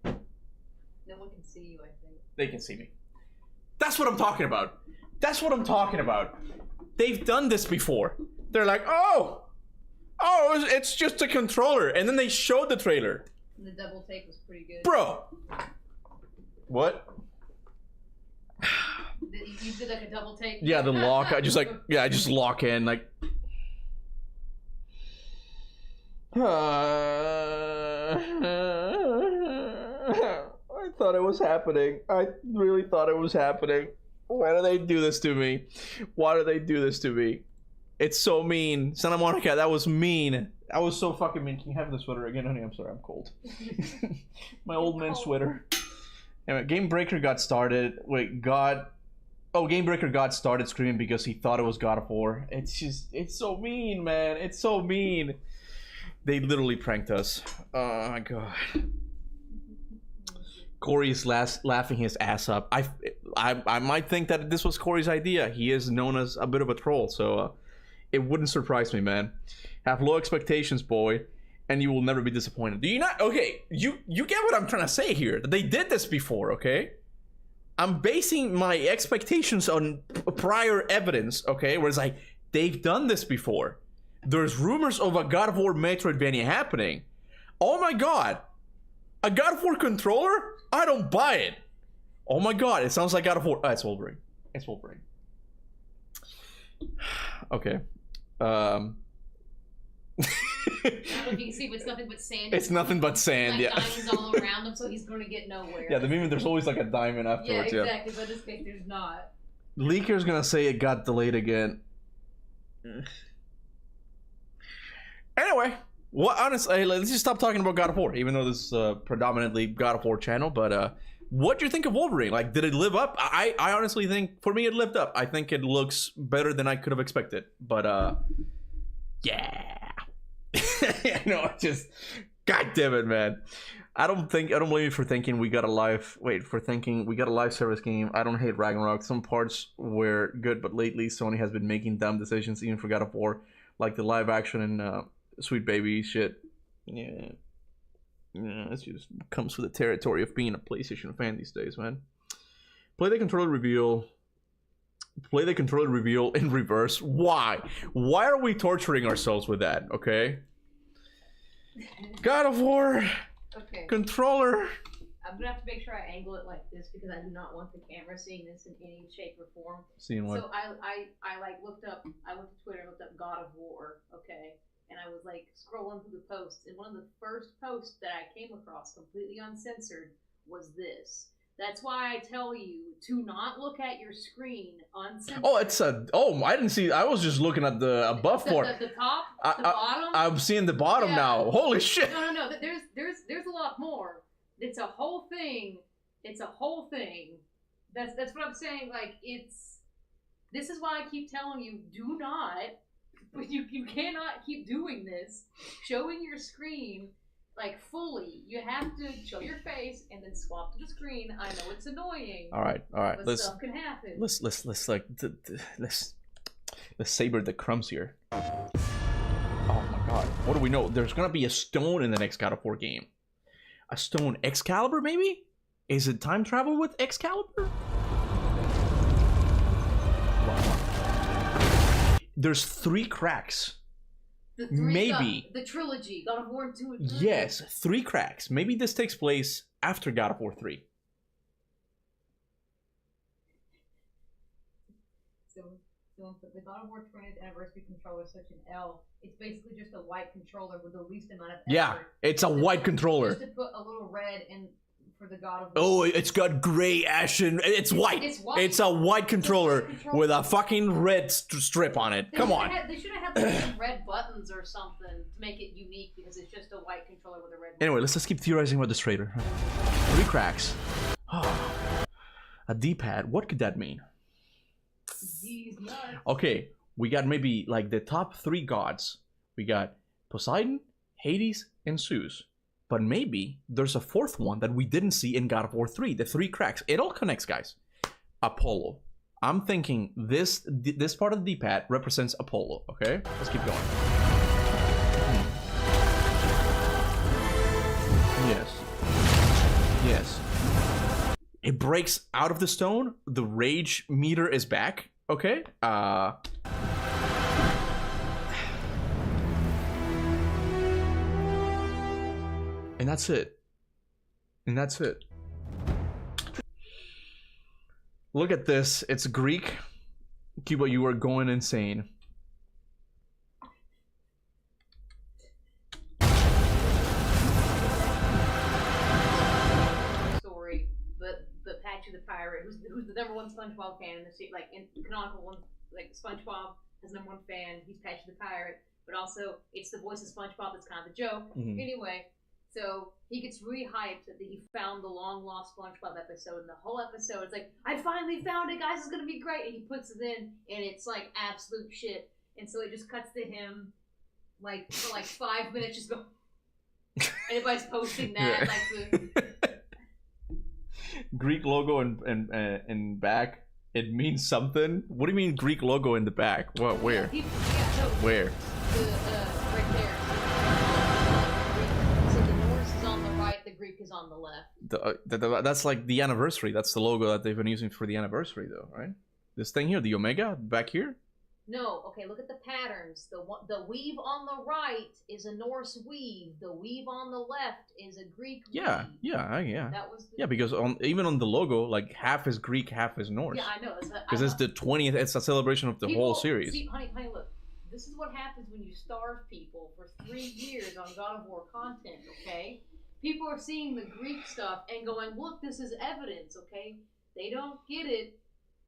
No one can see you, I think. They can see me. That's what I'm talking about. That's what I'm talking about. They've done this before. They're like, oh, it's just a controller. And then they showed the trailer. And the double take was pretty good. Bro. What? You did like a double take? Yeah, the lock. I just lock in. Like. I thought it was happening. I really thought it was happening. Why do they do this to me? Why do they do this to me? It's so mean. Santa Monica, that was mean. I was so fucking mean. Can you have the sweater again, honey? I'm sorry, I'm cold. My old man sweater. Anyway, Game Breaker got started. Game Breaker got started screaming because he thought it was God of War. It's so mean, man. It's so mean. They literally pranked us. Oh my god. Corey's laughing his ass up. I might think that this was Corey's idea. He is known as a bit of a troll, so it wouldn't surprise me, man. Have low expectations, boy, and you will never be disappointed. Do you not? Okay, you get what I'm trying to say here. They did this before, okay? I'm basing my expectations on prior evidence, okay? Where it's like, they've done this before. There's rumors of a God of War Metroidvania happening. Oh my god. A God of War controller? I don't buy it. Oh my god, it sounds like God of War. It's Wolverine. It's Wolverine. Okay. I don't know if you can see, but it's nothing but sand. It's nothing but sand, like yeah. diamonds all around him, so he's going to get nowhere. Yeah, the meme, there's always like a diamond afterwards. Yeah, exactly, but in this case, there's not. Leaker's gonna say it got delayed again. Anyway, what? Honestly, hey, let's just stop talking about God of War, even though this is predominantly God of War channel. But what do you think of Wolverine? Like, did it live up? I honestly think, for me, it lived up. I think it looks better than I could have expected. But yeah, no, just God damn it, man. I don't blame you for thinking we got a live service game. I don't hate Ragnarok. Some parts were good, but lately Sony has been making dumb decisions, even for God of War, like the live action and Sweet Baby shit. Yeah, it just comes with the territory of being a PlayStation fan these days, man. Play the controller reveal in reverse. Why? Why are we torturing ourselves with that? Okay. God of War. Okay. Controller. I'm gonna have to make sure I angle it like this because I do not want the camera seeing this in any shape or form. Seeing what? So I like looked up. I went to Twitter and looked up God of War. Okay. And I was like scrolling through the posts, and one of the first posts that I came across, completely uncensored, was this. That's why I tell you to not look at your screen uncensored. Oh, it's a. Oh, I didn't see. I was just looking at the above part. The top, the bottom. I'm seeing the bottom now. Holy shit! No. There's a lot more. It's a whole thing. It's a whole thing. That's what I'm saying. Like this is why I keep telling you, do not. But you cannot keep doing this, showing your screen like fully. You have to show your face and then swap to the screen. I know it's annoying. All right. But stuff can happen. Let's savor the crumbs here. Oh my god! What do we know? There's gonna be a stone in the next God of War game. A stone Excalibur, maybe? Is it time travel with Excalibur? There's 3 cracks. Maybe. The trilogy, God of War 2 and 3. Yes, 3 cracks. Maybe this takes place after God of War 3. So the God of War 20th anniversary controller is such an L. It's basically just a white controller with the least amount of effort. Yeah, it's a white controller. Just to put a little red in for the God of War. Oh, it's got gray, ashen. It's white. It's white. It's a white controller with a fucking red strip on it. Come on. They should have had some red buttons or something to make it unique because it's just a white controller with a red button. Anyway, let's just keep theorizing about this trailer. 3 cracks. Oh, a D-pad. What could that mean? Okay, we got maybe like the top 3 gods. We got Poseidon, Hades, and Zeus. But maybe there's a 4th one that we didn't see in God of War 3. The 3 cracks. It all connects, guys. Apollo. I'm thinking this part of the D-pad represents Apollo. Okay, let's keep going. Yes. It breaks out of the stone. The rage meter is back. Okay. And that's it. Look at this. It's Greek. Kuba, you are going insane. Story, but Patchy the Pirate, who's the #1 SpongeBob fan in the like in canonical one, like SpongeBob has #1 fan. He's Patchy the Pirate, but also it's the voice of SpongeBob that's kind of the joke. Anyway. So he gets re-hyped that he found the long-lost SpongeBob episode, and the whole episode it's like, I finally found it, guys, it's gonna be great, and he puts it in, and it's like absolute shit, and so it just cuts to him, like, for like 5 minutes, just go, anybody's posting that, like the... Greek logo in back, it means something? What do you mean Greek logo in the back? What, where? Where? Right there. The Greek is on the left. That's like the anniversary. That's the logo that they've been using for the anniversary, though, right? This thing here, the Omega back here. No, okay. Look at the patterns. The weave on the right is a Norse weave. The weave on the left is a Greek weave. Yeah. That was because even on the logo, like half is Greek, half is Norse. Yeah, I know. Because it's the 20th. It's a celebration of the whole series. See, honey, look. This is what happens when you starve people for 3 years on God of War content, okay? People are seeing the Greek stuff and going, look, this is evidence, okay? They don't get it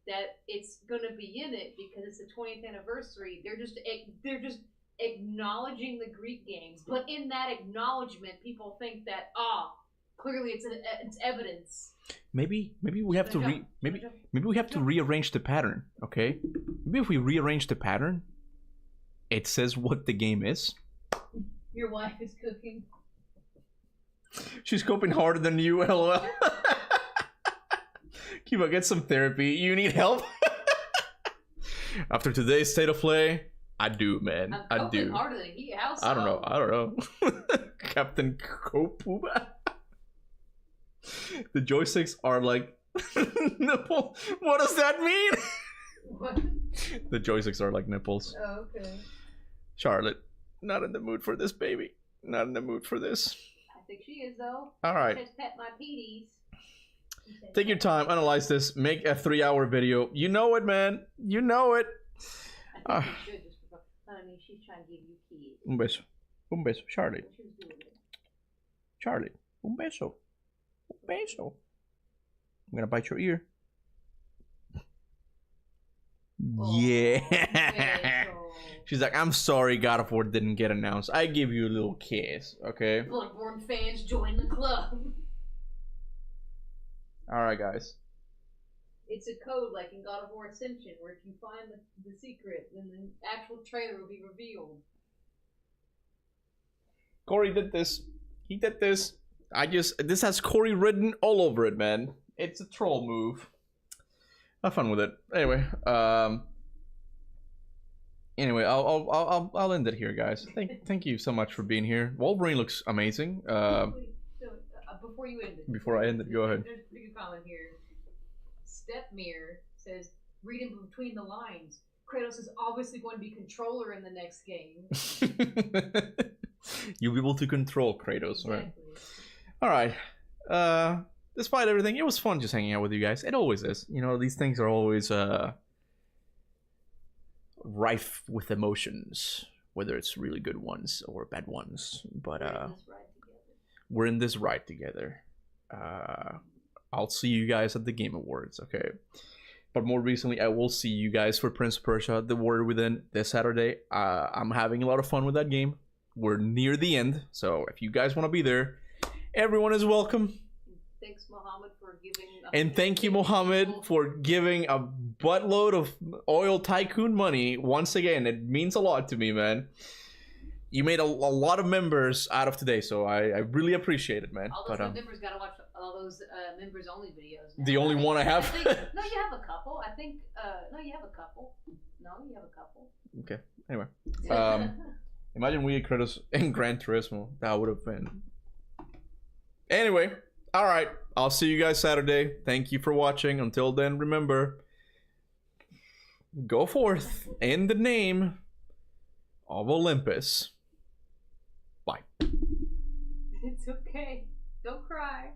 that it's gonna be in it because it's the 20th anniversary. They're just acknowledging the Greek games, but in that acknowledgement, people think that clearly it's evidence. Maybe we have to maybe we have to rearrange the pattern, okay? Maybe if we rearrange the pattern, it says what the game is. Your wife is cooking. She's coping harder than you, LOL. Kuba, get some therapy. You need help? After today's state of play, I do, man. I do. Harder than he. How so? I don't know. Captain Kuba. The joysticks are like nipple. What does that mean? What? The joysticks are like nipples. Oh, okay. Charlotte, not in the mood for this, baby. Not in the mood for this. I think she is, though. All right. She says pet my peeties. Take your time, analyze this, make a 3-hour video. You know it, man. You know it. I think you should just for fun. I mean, she's trying to give you keys. Un beso. Un beso, Charlotte. Charlotte, un beso. Un beso. I'm gonna bite your ear. Yeah. She's like, I'm sorry God of War didn't get announced. I give you a little kiss, okay? Bloodborne fans, join the club. Alright, guys. It's a code like in God of War Ascension, where if you find the secret, then the actual trailer will be revealed. Corey did this. He did this. This has Corey written all over it, man. It's a troll move. Have fun with it. Anyway, I'll end it here, guys. Thank you so much for being here. Wolverine looks amazing. Before you end it. Before I end it, go ahead. There's a pretty good comment here. Stepmere says, reading between the lines, Kratos is obviously going to be controller in the next game. You'll be able to control Kratos, right? Alright. Despite everything, it was fun just hanging out with you guys. It always is. You know, these things are always rife with emotions. Whether it's really good ones or bad ones. But we're in this ride together. I'll see you guys at the Game Awards, okay? But more recently, I will see you guys for Prince of Persia: The Warrior Within this Saturday. I'm having a lot of fun with that game. We're near the end, so if you guys want to be there, everyone is welcome. Thanks, Mohammed, for giving... And thank you, Mohammed, for giving a buttload of oil tycoon money. Once again, it means a lot to me, man. You made a lot of members out of today, so I really appreciate it, man. All those members gotta watch all those members-only videos now. The only one I have? No, you have a couple. I think... no, you have a couple. No, you have a couple. Okay, anyway. Imagine we had Kratos in Gran Turismo. That would have been... Anyway, alright. I'll see you guys Saturday. Thank you for watching. Until then, remember... Go forth in the name of Olympus. Bye. It's okay. Don't cry.